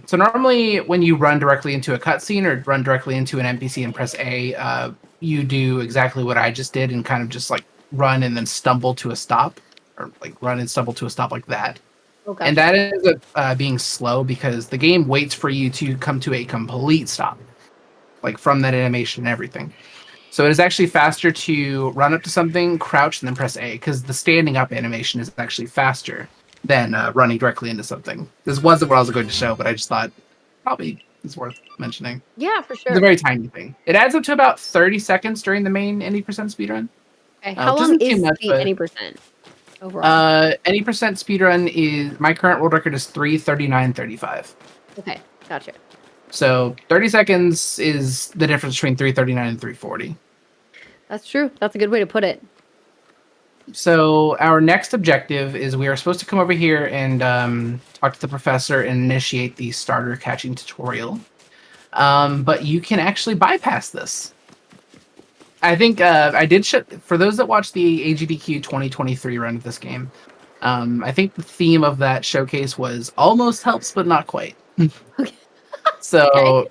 So normally when you run directly into a cutscene or run directly into an NPC and press A, you do exactly what I just did and kind of just like run and then stumble to a stop, or like run and stumble to a stop like that. Oh, And gotcha. that ends up being slow because the game waits for you to come to a complete stop, like from that animation and everything. So it is actually faster to run up to something, crouch, and then press A because the standing up animation is actually faster than running directly into something. This wasn't what I was going to show, but I just thought probably it's worth mentioning. Yeah, for It's a sure. very tiny thing. It adds up to about 30 seconds during the main any percent speedrun, Okay, how which long isn't too is much, the but any percent overall? any percent speedrun is my current world record is 3:39:35. Okay, gotcha. So 30 seconds is the difference between 3:39 and 3:40. That's true. That's a good way to put it. So our next objective is we are supposed to come over here and talk to the professor and initiate the starter catching tutorial. But you can actually bypass this. I think I did for those that watched the AGDQ 2023 run of this game. I think the theme of that showcase was almost helps, but not quite. Okay. Okay. So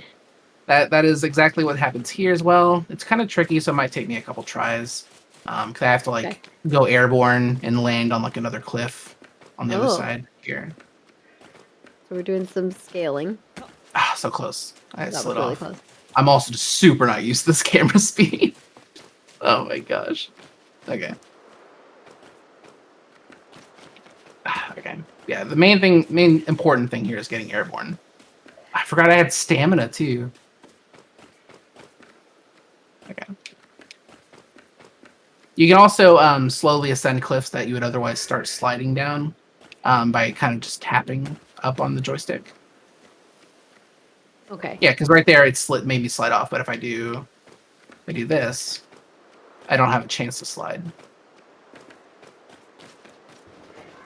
that is exactly what happens here as well. It's kind of tricky, so it might take me a couple tries. Because I have to Okay. like go airborne and land on like another cliff on the other Oh, side here. so we're doing some scaling. Ah, so close. I That slid was really off. close. I'm also just super not used to this camera speed. Oh my gosh. Okay. Okay. Yeah, the main important thing here is getting airborne. I forgot I had stamina too. Okay. You can also slowly ascend cliffs that you would otherwise start sliding down by kind of just tapping up on the joystick. Okay. Yeah, because right there it made me slide off, but if I do this, I don't have a chance to slide.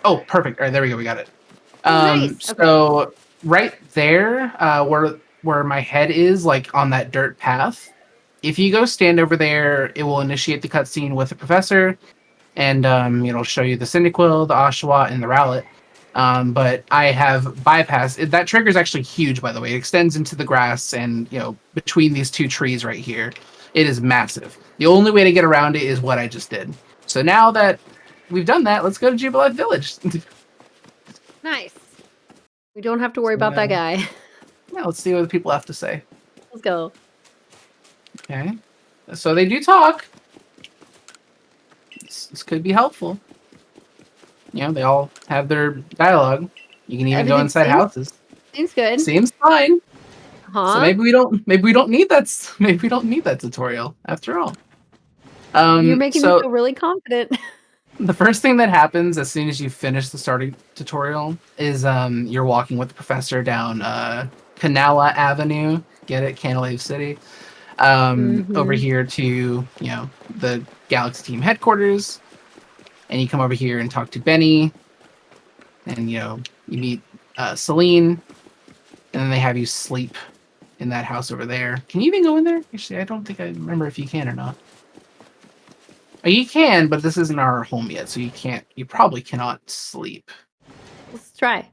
Oh, perfect. All right, there we go. We got it. Oh, nice. Okay. So right there, where where my head is, like on that dirt path. If you go stand over there, it will initiate the cutscene with the professor, and it'll show you the Cyndaquil, the Oshawott, and the Rowlet. But I have bypassed it. That trigger is actually huge, by the way. It extends into the grass, and between these two trees right here, it is massive. The only way to get around it is what I just did. So now that we've done that, let's go to Jubilee Village. Nice. We don't have to worry about that guy. Yeah, let's see what the people have to say. Let's go. Okay. So they do talk. This could be helpful. They all have their dialogue. You can even go inside houses. Seems good. Seems fine. Huh? So maybe we don't need that. Maybe we don't need that tutorial after all. You're making me feel really confident. The first thing that happens as soon as you finish the starting tutorial is you're walking with the professor down Canala Avenue. Get it? Canalave City. Over here to the Galaxy Team headquarters, and you come over here and talk to Benny, and you meet Celine, and then they have you sleep in that house over there. Can you even go in there? Actually, I don't think I remember if you can or not. Oh, you can, but this isn't our home yet, so you can't. You probably cannot sleep. Let's try.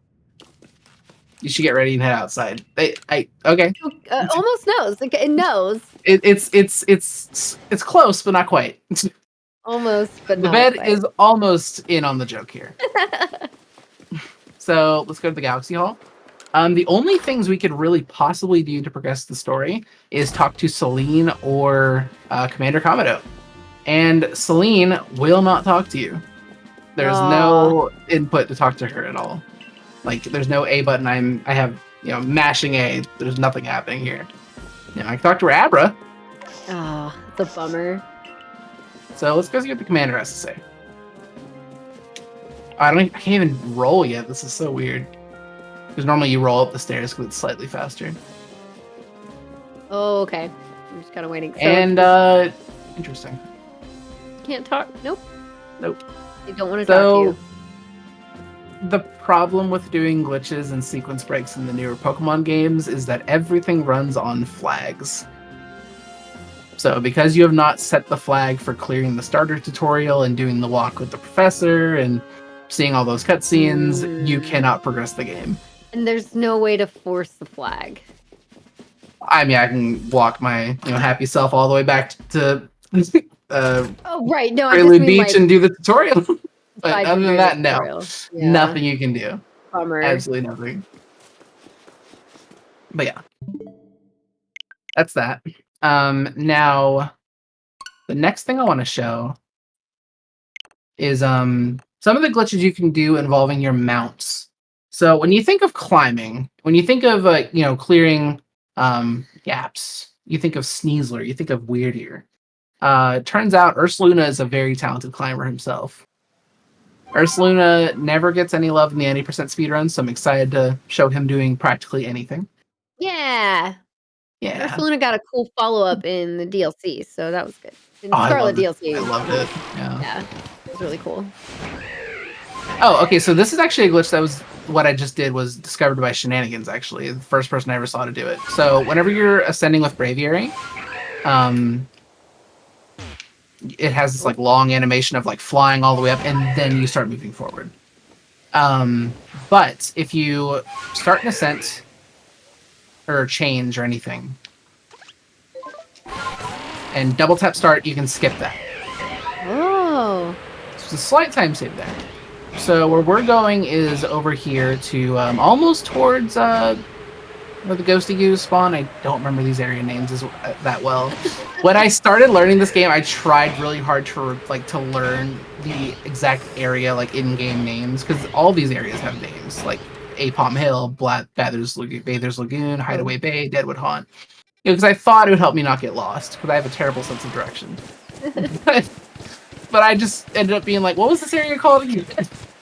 You should get ready and head outside. Okay. Almost knows. Like, it knows. It's close, but not quite. Almost, but the bed is almost in on the joke here. So let's go to the Galaxy Hall. The only things we could really possibly do to progress the story is talk to Celine or Commander Commodore. And Celine will not talk to you. There's no input to talk to her at all. Like, there's no A button. I have mashing A. There's nothing happening here. I can talk to her Abra. Oh, it's a bummer. So let's go see what the commander has to say. I can't even roll yet. This is so weird. Because normally you roll up the stairs because it's slightly faster. Oh, okay. I'm just kind of waiting. So and interesting. Can't talk. Nope. They don't want to talk to you. The problem with doing glitches and sequence breaks in the newer Pokemon games is that everything runs on flags. So because you have not set the flag for clearing the starter tutorial and doing the walk with the professor and seeing all those cutscenes, you cannot progress the game. And there's no way to force the flag. I mean, I can walk my happy self all the way back to oh, right. No, Prelude Beach and do the tutorial. But other than that, no. Yeah. Nothing you can do. Bummer. Absolutely nothing. But yeah. That's that. Now, the next thing I want to show is some of the glitches you can do involving your mounts. So when you think of climbing, when you think of clearing gaps, you think of Sneasler, you think of Weirdeer. Turns out Ursaluna is a very talented climber himself. Ursaluna never gets any love in the 90% speedrun, so I'm excited to show him doing practically anything. Yeah. Ursaluna got a cool follow-up in the DLC, so that was good. In Scarlet DLC. I loved it. Yeah. It was really cool. Oh, okay, so this is actually a glitch that was what I just did was discovered by Shenanigans, actually. The first person I ever saw to do it. So whenever you're ascending with Braviary, it has this long animation of flying all the way up, and then you start moving forward. But if you start an ascent or change or anything, and double tap start, you can skip that. Oh. It's a slight time save there. So where we're going is over here to almost towards where the Ghosty Goose spawn. I don't remember these area names that well. When I started learning this game, I tried really hard to learn the exact area in-game names, because all these areas have names like Apom Hill, Bather's Lagoon, Hideaway Bay, Deadwood Haunt. Because I thought it would help me not get lost, because I have a terrible sense of direction. But I just ended up being like, what was this area called again?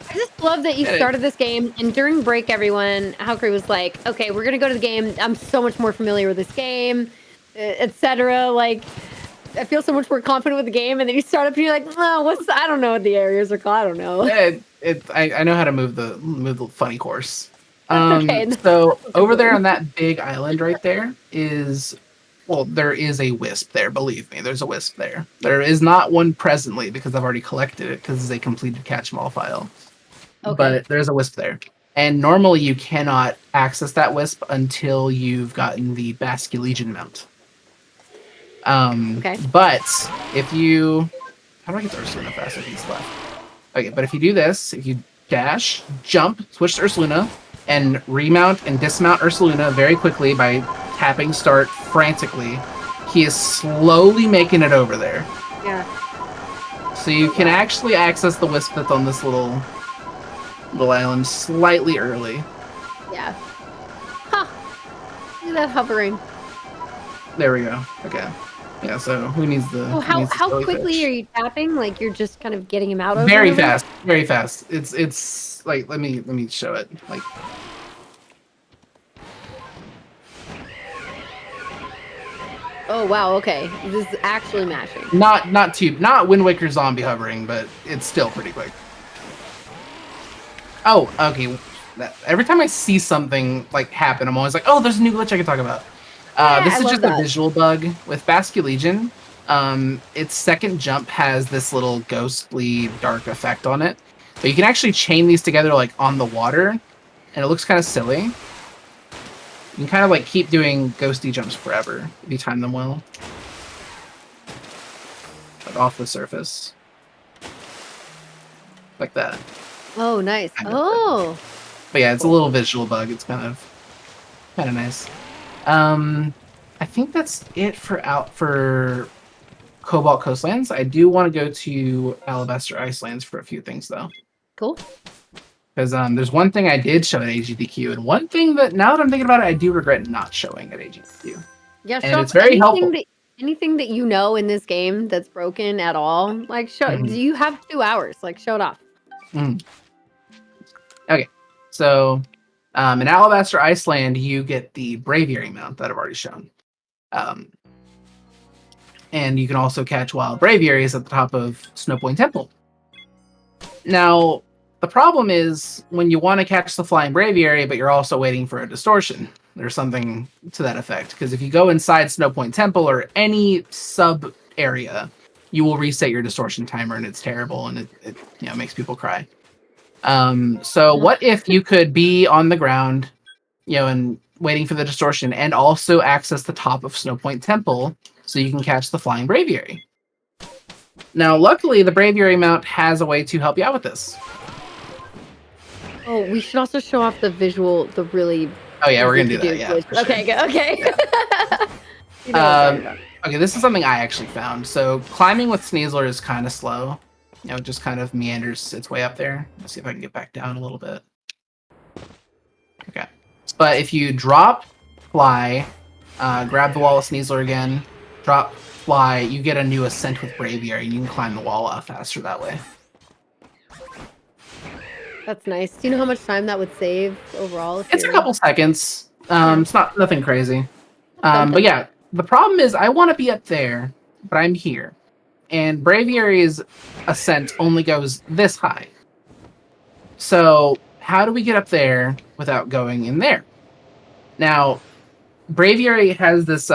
I just love that you started this game, and during break, Halkery was like, okay, we're going to go to the game. I'm so much more familiar with this game, etc. I feel so much more confident with the game, and then you start up and you're like, oh, I don't know what the areas are called. I don't know. I know how to move the funny course. Okay. So over there on that big island right there is, well, there is a wisp there. Believe me, there's a wisp there. There is not one presently because I've already collected it because it's a completed catch 'em all file. Okay. But there's a wisp there. And normally you cannot access that wisp until you've gotten the Basculegion mount. Okay. But if you, how do I get to Ursaluna faster? He's left. Okay, but if you do this, if you dash, jump, switch to Ursaluna, and remount and dismount Ursaluna very quickly by tapping start frantically, he is slowly making it over there. Yeah. So you can actually access the wisp that's on this little island slightly early. Yeah. Huh. Look at that hovering. There we go. Okay. Yeah, so who needs the Oh, how quickly fish? are you tapping? Like you're just kind of getting him out over Very and over? fast. Very fast. It's like let me show it. Like Oh wow, okay. This is actually mashing. not Wind Waker zombie hovering, but it's still pretty quick. Oh, okay. Every time I see something like happen, I'm always like, oh, there's a new glitch I can talk about. This is just a visual bug with Basculegion. Its second jump has this little ghostly dark effect on it. But you can actually chain these together like on the water, and it looks kind of silly. You can kind of like keep doing ghosty jumps forever if you time them well. Like off the surface. Like that. Oh, nice. Oh. But yeah, it's a little visual bug. It's kind of nice. I think that's it for Cobalt Coastlands. I do want to go to Alabaster Icelands for a few things though. Cool. Because there's one thing I did show at AGDQ, and one thing that now that I'm thinking about it, I do regret not showing at AGDQ. Yeah, and it's very helpful. Anything that you know in this game that's broken at all, like show. Do you have 2 hours? Like show it off. Okay, so in Alabaster Iceland, you get the Braviary mount that I've already shown. And you can also catch wild Braviaries at the top of Snowpoint Temple. Now, the problem is when you want to catch the flying Braviary, but you're also waiting for a distortion. There's something to that effect. Because if you go inside Snowpoint Temple or any sub area, you will reset your distortion timer, and it's terrible, and it makes people cry. So what if you could be on the ground, and waiting for the distortion, and also access the top of Snowpoint Temple so you can catch the flying Braviary? Now, luckily, the Braviary mount has a way to help you out with this. Oh, we should also show off the visual, the really... Oh yeah, we're gonna do that, yeah. Okay, good, okay. Yeah. Okay, this is something I actually found. So climbing with Sneasler is kind of slow. It just kind of meanders its way up there. Let's see if I can get back down a little bit. Okay. But if you drop, fly, grab the wall of Sneasler again, drop, fly, you get a new ascent with Braviary, and you can climb the wall a lot faster that way. That's nice. Do you know how much time that would save overall? It's a couple seconds. It's nothing crazy. But yeah, the problem is I want to be up there, but I'm here. And Braviary's ascent only goes this high. So how do we get up there without going in there? Now, Braviary has this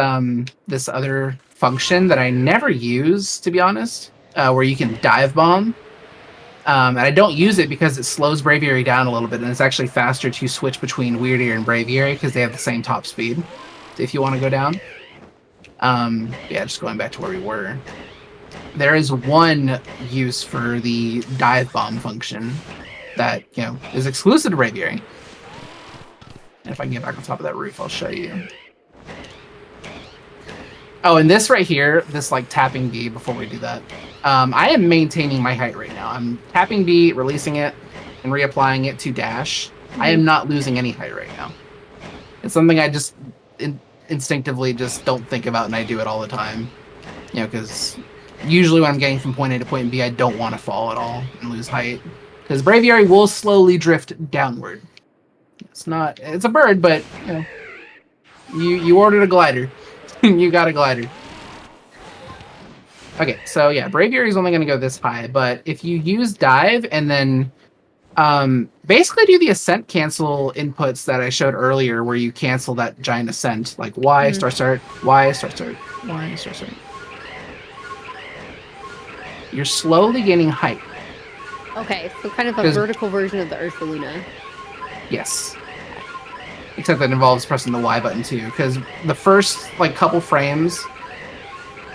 this other function that I never use, to be honest, where you can dive bomb. And I don't use it because it slows Braviary down a little bit, and it's actually faster to switch between Weirdeer and Braviary because they have the same top speed if you want to go down. Yeah, just going back to where we were. There is one use for the dive bomb function that, is exclusive to Braviary. And if I can get back on top of that roof, I'll show you. Oh, and this right here, this like tapping B before we do that. I am maintaining my height right now. I'm tapping B, releasing it, and reapplying it to dash. I am not losing any height right now. It's something I just instinctively just don't think about, and I do it all the time. Because usually when I'm getting from point A to point B, I don't want to fall at all and lose height. Because Braviary will slowly drift downward. It's a bird, but you ordered a glider. You got a glider. Okay, so yeah, Braviary is only going to go this high, but if you use dive and then Basically do the ascent cancel inputs that I showed earlier, where you cancel that giant ascent, like Y start, Y start, Y start. You're slowly gaining height. Okay, so kind of a vertical version of the Ursaluna. Yes. Except that involves pressing the Y button too, because the first like couple frames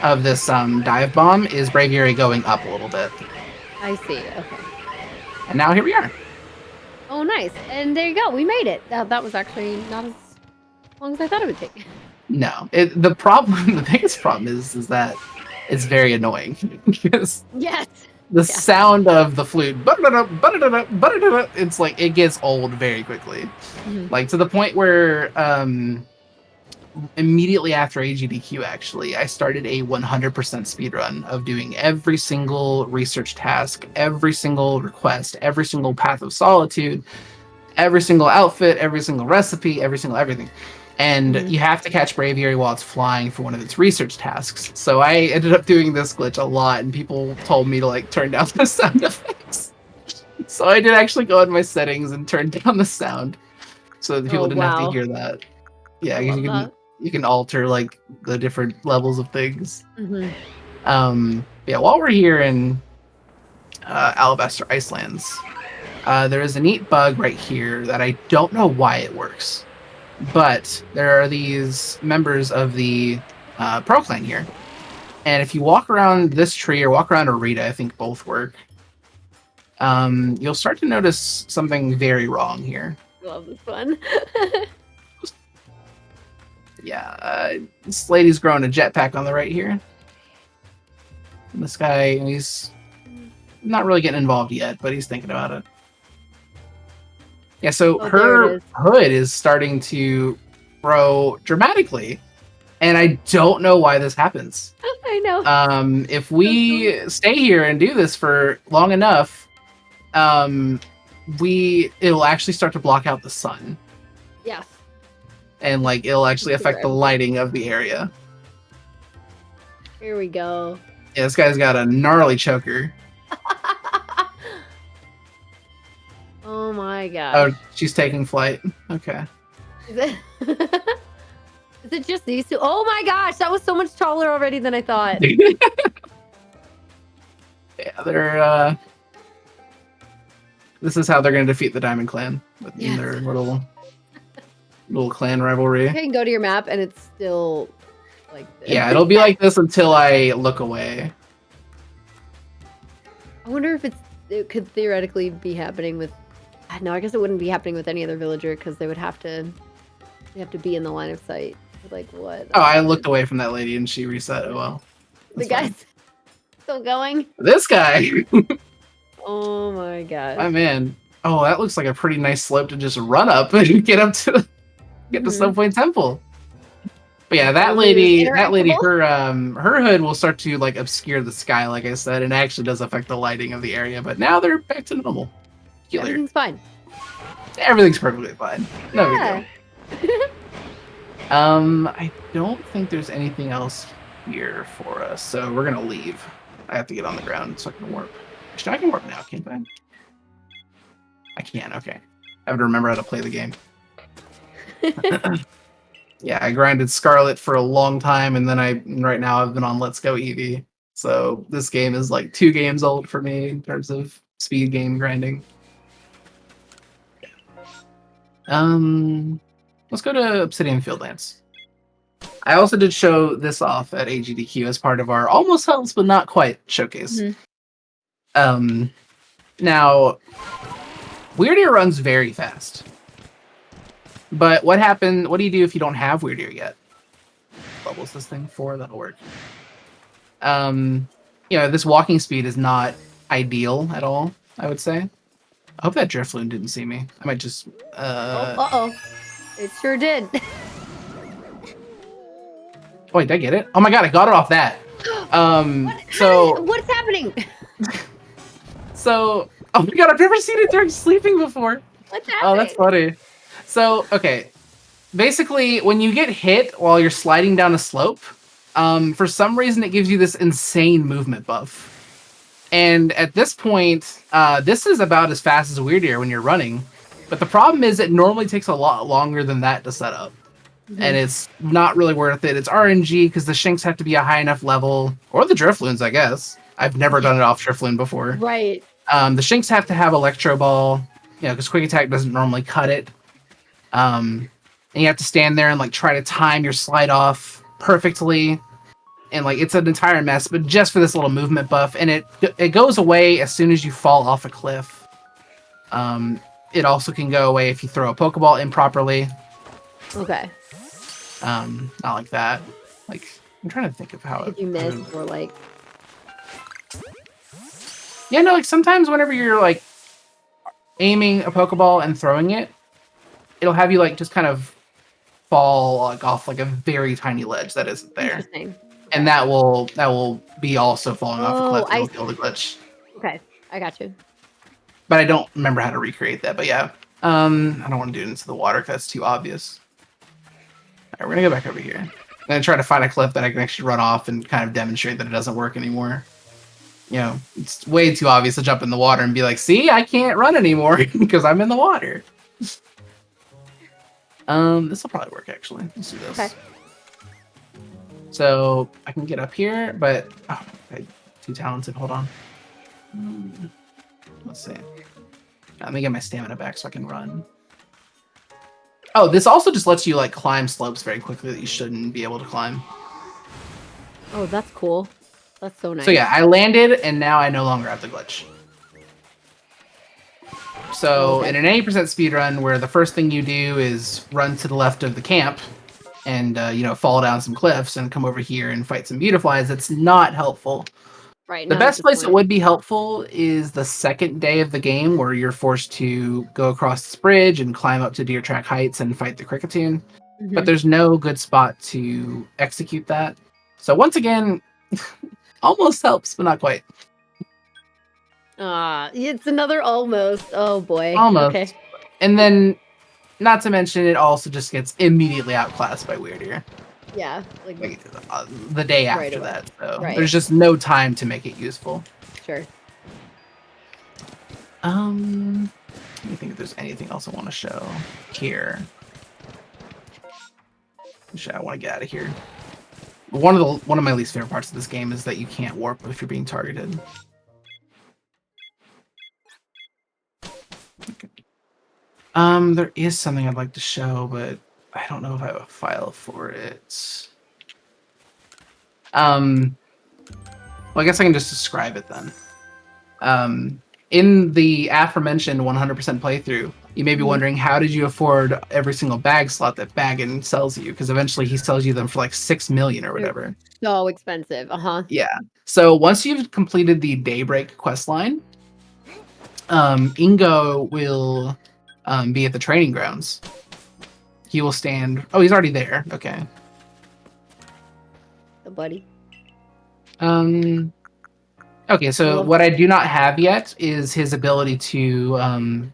of this dive bomb is Braviary going up a little bit. I see. Okay. And now here we are. Oh, nice. And there you go. We made it. That was actually not as long as I thought it would take. No, the biggest problem is that it's very annoying because yes, the sound of the flute, it's like it gets old very quickly, like to the point where immediately after AGDQ, actually, I started a 100% speed run of doing every single research task, every single request, every single path of solitude, every single outfit, every single recipe, every single everything. And you have to catch Braviary while it's flying for one of its research tasks. So I ended up doing this glitch a lot, and people told me to like turn down the sound effects. So I did actually go in my settings and turn down the sound so that people didn't have to hear that. Yeah, you can alter like the different levels of things. Yeah, while we're here in Alabaster Icelands, there is a neat bug right here that I don't know why it works. But there are these members of the Pro Clan here. And if you walk around this tree or walk around Arita, I think both work, you'll start to notice something very wrong here. Love this one. Yeah, this lady's growing a jetpack on the right here. And this guy, he's not really getting involved yet, but he's thinking about it. Yeah, so her hood is starting to grow dramatically, and I don't know why this happens. I know. If we stay here and do this for long enough, it'll actually start to block out the sun. Yes. And like it'll actually affect the lighting of the area. Here we go. Yeah, this guy's got a gnarly choker. Oh my gosh. Oh, she's taking flight. Okay. Is it just these two? Oh my gosh, that was so much taller already than I thought. Yeah, they're this is how they're gonna defeat the Diamond Clan in their little clan rivalry. I can go to your map and it's still like this. Yeah, it'll be like this until I look away. I wonder if it could theoretically be happening with. No, I guess it wouldn't be happening with any other villager because they would have to be in the line of sight. Like what? Oh, I looked away from that lady and she reset. Oh well. The guy's still going. This guy. Oh my god. My man. Oh, that looks like a pretty nice slope to just run up and get up to Snowpoint Temple. But yeah, that lady, her hood will start to like obscure the sky, like I said, and it actually does affect the lighting of the area. But now they're back to normal. Everything's fine. Everything's perfectly fine. No big deal. I don't think there's anything else here for us, so we're gonna leave. I have to get on the ground so I can warp. Actually, I can warp now, can't I? I can. Okay. I have to remember how to play the game. Yeah, I grinded Scarlet for a long time, and then right now I've been on Let's Go Eevee. So this game is like 2 games old for me in terms of speed game grinding. Let's go to Obsidian Fieldlands. I also did show this off at AGDQ as part of our almost helps but not quite showcase. Now, Weird Ear runs very fast. But what do you do if you don't have Weird Ear yet? What levels this thing for? That'll work. This walking speed is not ideal at all, I would say. I hope that Drifloon didn't see me. I might just... Uh-oh. It sure did. Oh, wait, did I get it? Oh my god, I got it off that. What's happening? So... Oh my god, I've never seen it during sleeping before. What's happening? Oh, that's funny. So, okay. Basically, when you get hit while you're sliding down a slope, for some reason it gives you this insane movement buff. And at this point, this is about as fast as Weird Ear when you're running. But the problem is it normally takes a lot longer than that to set up. And it's not really worth it. It's RNG because the Shinx have to be a high enough level. Or the Drifloons, I guess. I've never done it off Drifloon before. Right. The Shinx have to have Electro Ball, because Quick Attack doesn't normally cut it. And you have to stand there and like try to time your slide off perfectly. And like it's an entire mess, but just for this little movement buff. And it goes away as soon as you fall off a cliff. It also can go away if you throw a Pokeball improperly. Okay. Not like that. Like, I'm trying to think of how if you miss or like... Yeah, no, like sometimes whenever you're like aiming a Pokeball and throwing it, it'll have you like just kind of fall like off like a very tiny ledge that isn't there. Interesting. And that will be also falling off a cliff and it'll kill the glitch. Okay, I got you. But I don't remember how to recreate that. But yeah, I don't want to do it into the water because that's too obvious. All right, we're gonna go back over here. I'm gonna try to find a cliff that I can actually run off and kind of demonstrate that it doesn't work anymore. It's way too obvious to jump in the water and be like, see, I can't run anymore because I'm in the water. This will probably work actually. Let's do this. Okay. So I can get up here, but I'm too talented. Hold on. Let's see. Let me get my stamina back so I can run. Oh, this also just lets you like climb slopes very quickly that you shouldn't be able to climb. Oh, that's cool. That's so nice. So yeah, I landed and now I no longer have the glitch. So in an 80% speedrun where the first thing you do is run to the left of the camp and fall down some cliffs and come over here and fight some Beautiflies, it's not helpful. Right. The best place it would be helpful is the second day of the game where you're forced to go across this bridge and climb up to Deer Track Heights and fight the Cricketune. But there's no good spot to execute that. So once again, almost helps, but not quite. It's another almost. Oh boy. Almost. Okay. And then, not to mention, it also just gets immediately outclassed by Weird Ear. Yeah. Like the day after that. So there's just no time to make it useful. Sure. Let me think if there's anything else I want to show here. I want to get out of here. One of my least favorite parts of this game is that you can't warp if you're being targeted. Okay. There is something I'd like to show, but I don't know if I have a file for it. Well, I guess I can just describe it then. In the aforementioned 100% playthrough, you may be wondering, how did you afford every single bag slot that Baggin sells you? Because eventually he sells you them for like 6 million or whatever. So expensive. Yeah. So once you've completed the Daybreak questline, Ingo will be at the training grounds. He will stand. Oh, he's already there. Okay. The buddy. Okay, so what I do not have yet is his ability to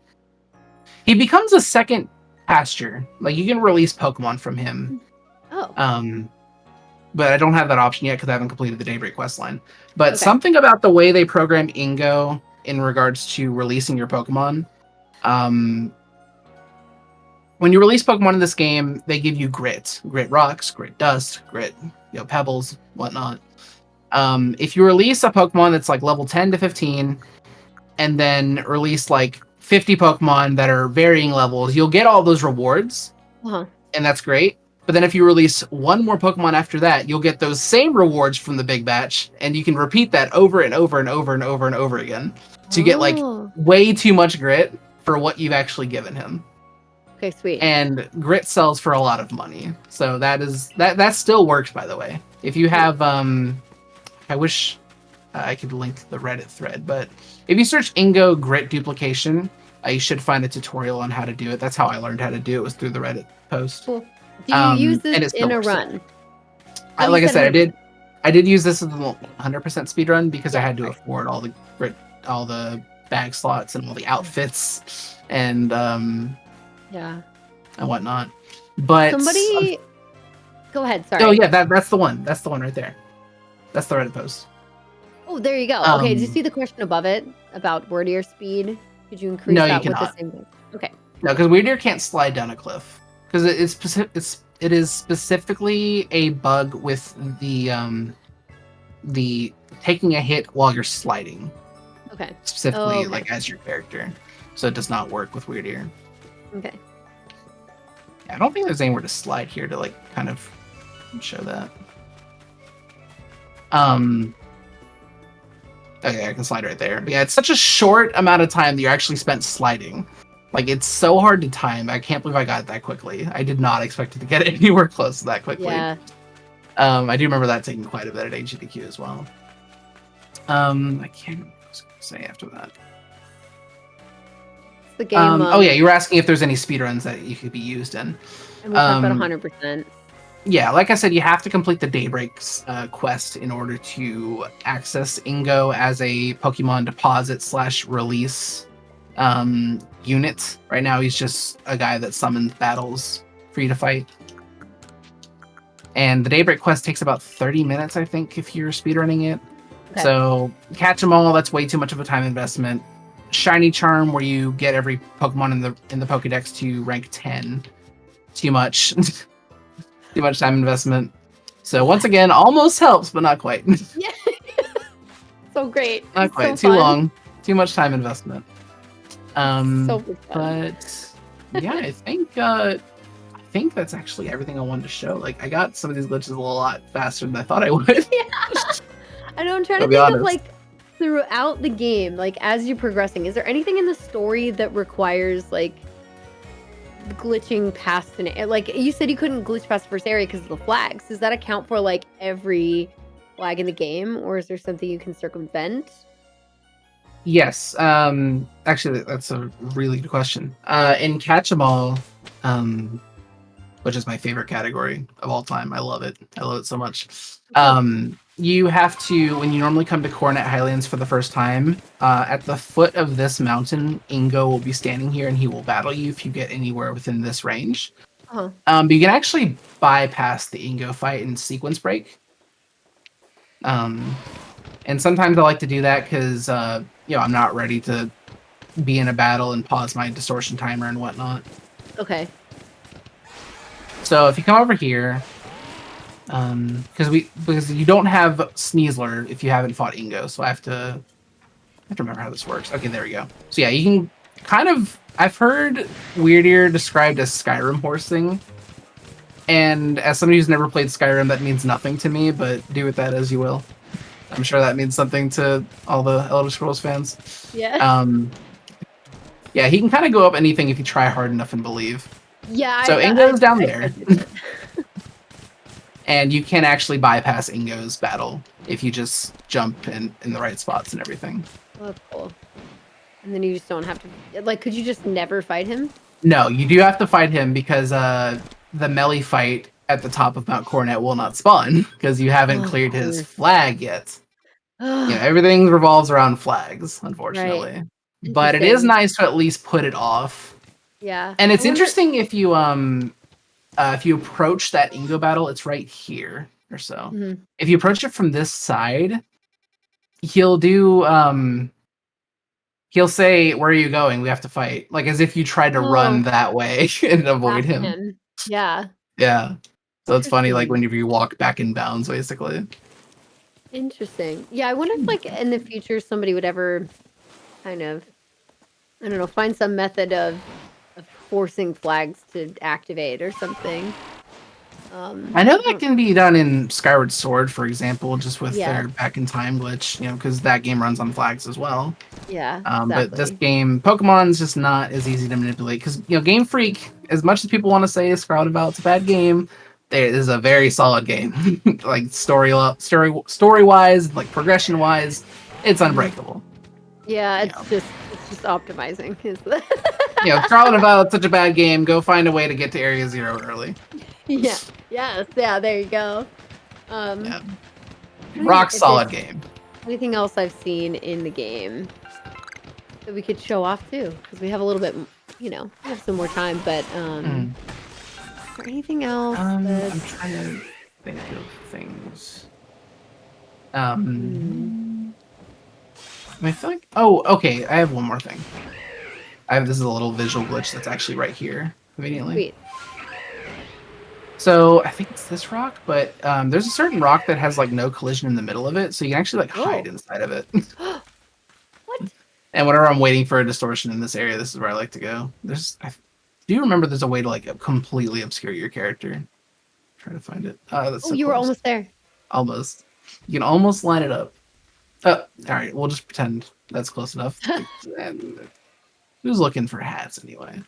he becomes a second pasture. Like you can release Pokemon from him. Oh. But I don't have that option yet because I haven't completed the Daybreak questline. But something about the way they program Ingo in regards to releasing your Pokemon. When you release Pokemon in this game, they give you grit rocks, grit dust, grit pebbles, whatnot. If you release a Pokemon that's like level 10 to 15, and then release like 50 Pokemon that are varying levels, you'll get all those rewards, and that's great. But then if you release one more Pokemon after that, you'll get those same rewards from the big batch, and you can repeat that over and over and over and over and over again to get like way too much grit for what you've actually given him. Okay, sweet. And grit sells for a lot of money, so that still works, by the way. If you have I wish I could link the Reddit thread, but if you search Ingo grit duplication, you should find a tutorial on how to do it. That's how I learned how to do it, was through the Reddit post. Cool. Do you use this in a run? Like I said, I did use this in the 100% speed run because I had to afford all the grit, all the bag slots, and all the outfits, and and whatnot. But somebody, go ahead. Sorry. Oh yeah, that's the one. That's the one right there. That's the Reddit post. Oh, there you go. Okay, did you see the question above it about Wordier speed? Could you increase No, you that with the cannot. same thing? Okay. No, because Weirdeer can't slide down a cliff. Because it is specifically a bug with the taking a hit while you're sliding. Okay. Specifically, Okay. like as your character, so it does not work with Weirdeer. Okay. I don't think there's anywhere to slide here to like kind of show that. Okay, I can slide right there. But yeah, it's such a short amount of time that you actually spent sliding. Like, it's so hard to time. I can't believe I got it that quickly. I did not expect it to get anywhere close to that quickly. Yeah. I do remember that taking quite a bit at GDQ as well. I can't remember what I was going to say after that. It's the game. Oh yeah, you were asking if there's any speedruns that you could be used in. And we talked about 100%. Yeah, like I said, you have to complete the Daybreak's quest in order to access Ingo as a Pokemon deposit / release unit. Right now, he's just a guy that summons battles for you to fight. And the Daybreak quest takes about 30 minutes, I think, if you're speedrunning it. Okay. So catch them all. That's way too much of a time investment. Shiny Charm, where you get every Pokemon in the Pokédex to rank 10. Too much. Too much time investment. So once again, almost helps, but not quite. Yeah. So great. Not it's quite. So Too fun. long. Too much time investment. So but yeah, I think that's actually everything I wanted to show. Like, I got some of these glitches a lot faster than I thought I would. Yeah. I know. I'm trying to think of like throughout the game, like as you're progressing, is there anything in the story that requires like glitching past like you said you couldn't glitch past the first area because of the flags? Does that account for like every flag in the game, or is there something you can circumvent? Yes. Actually, that's a really good question. In Catch 'em All, which is my favorite category of all time, I love it. I love it so much. You have to, when you normally come to Coronet Highlands for the first time, at the foot of this mountain, Ingo will be standing here and he will battle you if you get anywhere within this range. But you can actually bypass the Ingo fight and sequence break. And sometimes I like to do that because, I'm not ready to be in a battle and pause my distortion timer and whatnot. Okay. So if you come over here, because you don't have Sneasler if you haven't fought Ingo, so I have to remember how this works. Okay, there we go. So yeah, you can kind of, I've heard Weirdeer described as Skyrim horsing, and as somebody who's never played Skyrim, that means nothing to me, but do with that as you will. I'm sure that means something to all the Elder Scrolls fans. Yeah. Yeah, he can kind of go up anything if you try hard enough and believe. Yeah. So Ingo's down there. And you can actually bypass Ingo's battle if you just jump in the right spots and everything. Oh, that's cool. And then you just don't have to, like, could you just never fight him? No, you do have to fight him because the melee fight at the top of Mount Coronet will not spawn because you haven't cleared his flag yet. Everything revolves around flags, unfortunately. Right. But it is nice to at least put it off. Yeah. And it's interesting if you approach that Ingo battle, it's right here or so. Mm-hmm. If you approach it from this side, he'll do he'll say, "Where are you going? We have to fight." Like as if you tried to run that way and avoid him. Yeah. Yeah. So it's funny, like whenever you walk back in bounds, basically. Interesting. Yeah, I wonder if like in the future somebody would ever kind of, I don't know, find some method of forcing flags to activate or something. I know that can be done in Skyward Sword, for example, just with their back in time glitch, because that game runs on flags as well. Yeah. Exactly. But this game, Pokemon's just not as easy to manipulate because Game Freak, as much as people want to say Scarlet and Violet's a bad game, it is a very solid game. Like story wise, like progression wise, it's unbreakable. Yeah, it's just optimizing. Scarlet and Violet's such a bad game. Go find a way to get to Area 0 early. Yeah. Yes. Yeah. There you go. Rock solid game. Anything else I've seen in the game that we could show off too? Because we have a little bit, we have some more time. But is there anything else? I'm trying to think of things. I feel like. Oh, okay. I have one more thing. This is a little visual glitch that's actually right here. Conveniently. Sweet. So I think it's this rock, but there's a certain rock that has like no collision in the middle of it, so you can actually like hide Oh. inside of it. What? And whenever I'm waiting for a distortion in this area, this is where I like to go. Do you remember there's a way to like completely obscure your character? Try to find it. That's Oh, so you were close. almost there. Almost. You can almost line it up. Oh, all right. We'll just pretend that's close enough. And who's looking for hats anyway?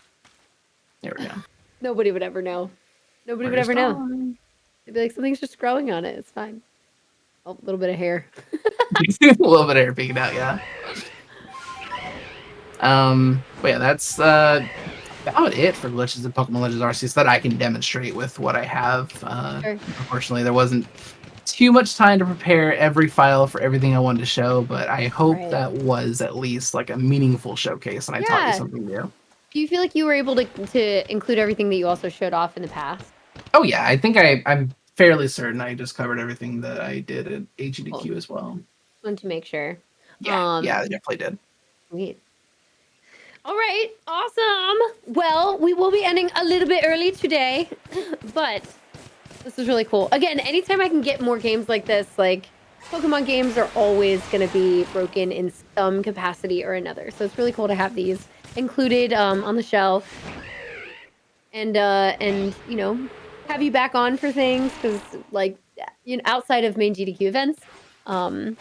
There we go. Nobody would ever know. Nobody would First ever know. time. They'd be like, something's just growing on it. It's fine. Oh, a little bit of hair. A little bit of hair peeking out, yeah. But yeah, that's about it for glitches in Pokemon Legends Arceus that I can demonstrate with what I have. Sure. Unfortunately, there wasn't too much time to prepare every file for everything I wanted to show, but I hope Right. that was at least like a meaningful showcase and I taught you Yeah. something new. Do you feel like you were able to include everything that you also showed off in the past? Oh yeah, I think I'm fairly certain I just covered everything that I did at GDQ Cool. as well. Wanted to make sure. Yeah, I definitely did. Sweet. All right, awesome. Well, we will be ending a little bit early today, but this is really cool. Again, anytime I can get more games like this, like Pokemon games are always going to be broken in some capacity or another. So it's really cool to have these included on the show, and you know, have you back on for things because like outside of main GDQ events. Um,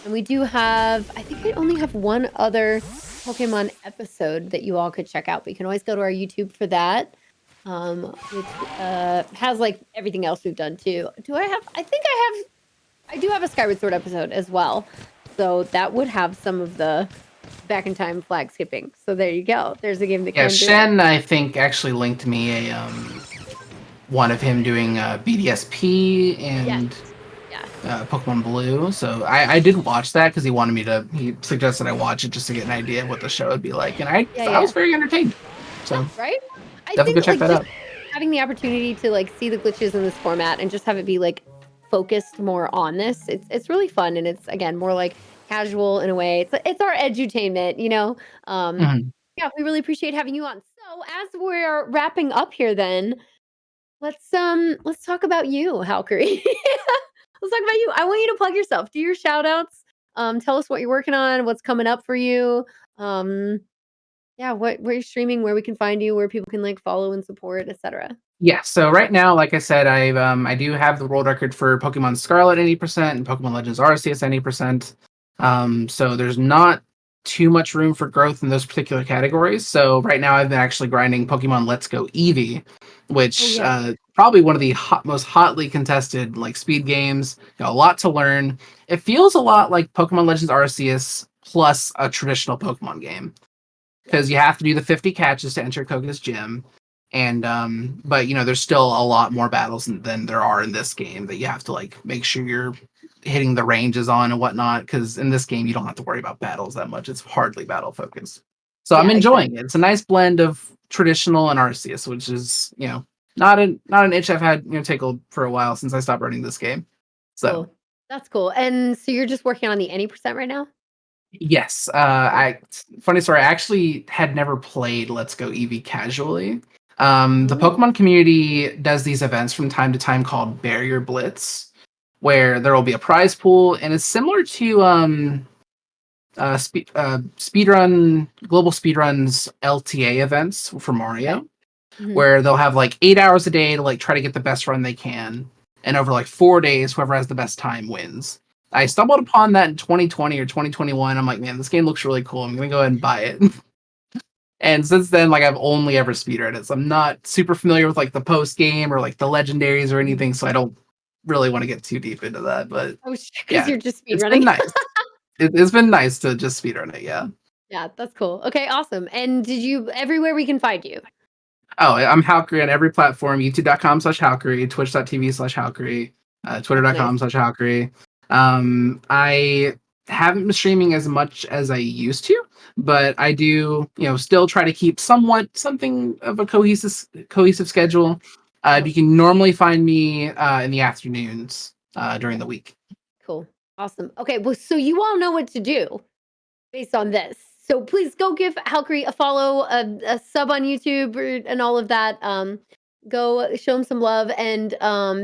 and we do have, I think I only have one other Pokemon episode that you all could check out. But you can always go to our YouTube for that, which has like everything else we've done too. I do have a Skyward Sword episode as well. So that would have some of the back in time flag skipping. So there you go. There's a game that can do Shen, it. I think, actually linked me a one of him doing BDSP and Pokemon Blue. So I did watch that because he suggested I watch it just to get an idea of what the show would be like. And I was very entertained. So Right? I definitely go think check like that just out. having the opportunity to like see the glitches in this format and just have it be like focused more on this, it's really fun and it's again more like casual in a way. It's our edutainment, you know. Um Mhm. yeah, we really appreciate having you on. So as we're wrapping up here then, let's talk about you, Halkery. Let's talk about you. I want you to plug yourself. Do your shout outs. Tell us what you're working on, what's coming up for you. Um yeah, where you're streaming, where we can find you, where people can like follow and support, etc. Yeah, so right now, like I said, I do have the world record for Pokemon Scarlet 80% and Pokemon Legends Arceus 80%. So there's not too much room for growth in those particular categories. So right now I've been actually grinding Pokemon Let's Go Eevee, Oh which yeah. probably one of the most hotly contested like speed games. A lot to learn. It feels a lot like Pokemon Legends Arceus plus a traditional Pokemon game because you have to do the 50 catches to enter Koga's gym. And but there's still a lot more battles than there are in this game that you have to like make sure you're hitting the ranges on and whatnot, because in this game you don't have to worry about battles that much. It's hardly battle focused. So I'm Yeah, enjoying exactly. it. It's a nice blend of traditional and Arceus, which is, not an itch I've had, for a while since I stopped running this game. So Cool. That's cool. And so you're just working on the any percent right now? yes, Cool. funny story. I actually had never played Let's Go Eevee casually. The Ooh, Pokemon community does these events from time to time called Barrier Blitz, where there will be a prize pool, and it's similar to speedrun global speedruns LTA events for okay. Mario, Mhm. where they'll have like 8 hours a day to like try to get the best run they can, and over like 4 days, whoever has the best time wins. I stumbled upon that in 2020 or 2021. I'm like, man, this game looks really cool. I'm gonna go ahead and buy it. And since then, like I've only ever speedrun it, so I'm not super familiar with like the post game or like the legendaries or Mhm. anything. So I don't really want to get too deep into that. But Oh, because yeah, you're just it's been speedrunning. nice. It's been nice to just speedrun it. Yeah. Yeah, that's cool. Okay, awesome. And did you everywhere we can find you? Oh, I'm Halkery on every platform: youtube.com/Halkery, twitch.tv/Halkery, That's nice. twitter.com/Halkery. I haven't been streaming as much as I used to, but I do, still try to keep something of a cohesive schedule. You Cool. can normally find me in the afternoons during the week. Cool. Awesome. Okay, well, so you all know what to do based on this. So please go give Halkery a follow, a sub on YouTube, and all of that. Go show him some love, and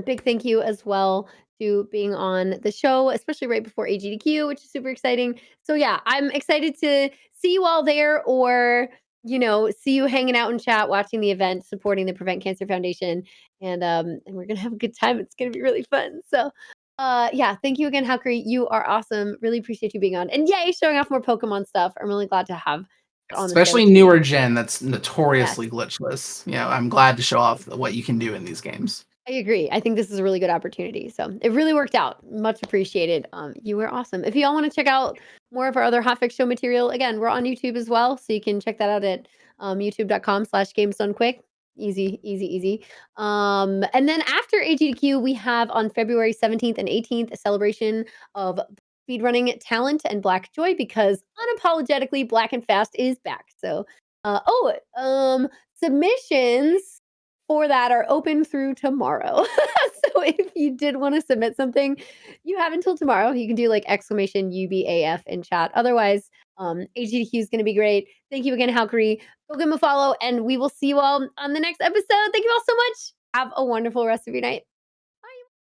big thank you as well to being on the show, especially right before AGDQ, which is super exciting. So yeah, I'm excited to see you all there, or see you hanging out in chat, watching the event, supporting the Prevent Cancer Foundation, and we're gonna have a good time. It's gonna be really fun. So yeah, thank you again, Hakri. You are awesome. Really appreciate you being on. And yay, showing off more Pokemon stuff. I'm really glad to have her on the show Especially too. newer gen that's Yes, notoriously glitchless. I'm glad to show off what you can do in these games. I agree. I think this is a really good opportunity. So it really worked out. Much appreciated. You were awesome. If you all want to check out more of our other Hotfix show material, again, we're on YouTube as well. So you can check that out at youtube.com/gamesdonequick. Easy, easy, easy. And then after AGDQ, we have on February 17th and 18th a celebration of speedrunning talent and Black joy, because unapologetically Black and Fast is back. So submissions for that are open through tomorrow. So if you did want to submit something, you have until tomorrow. You can do like exclamation UBAF in chat. Otherwise, AGDQ is going to be great. Thank you again, Halkery. Go give him a follow, and we will see you all on the next episode. Thank you all so much. Have a wonderful rest of your night.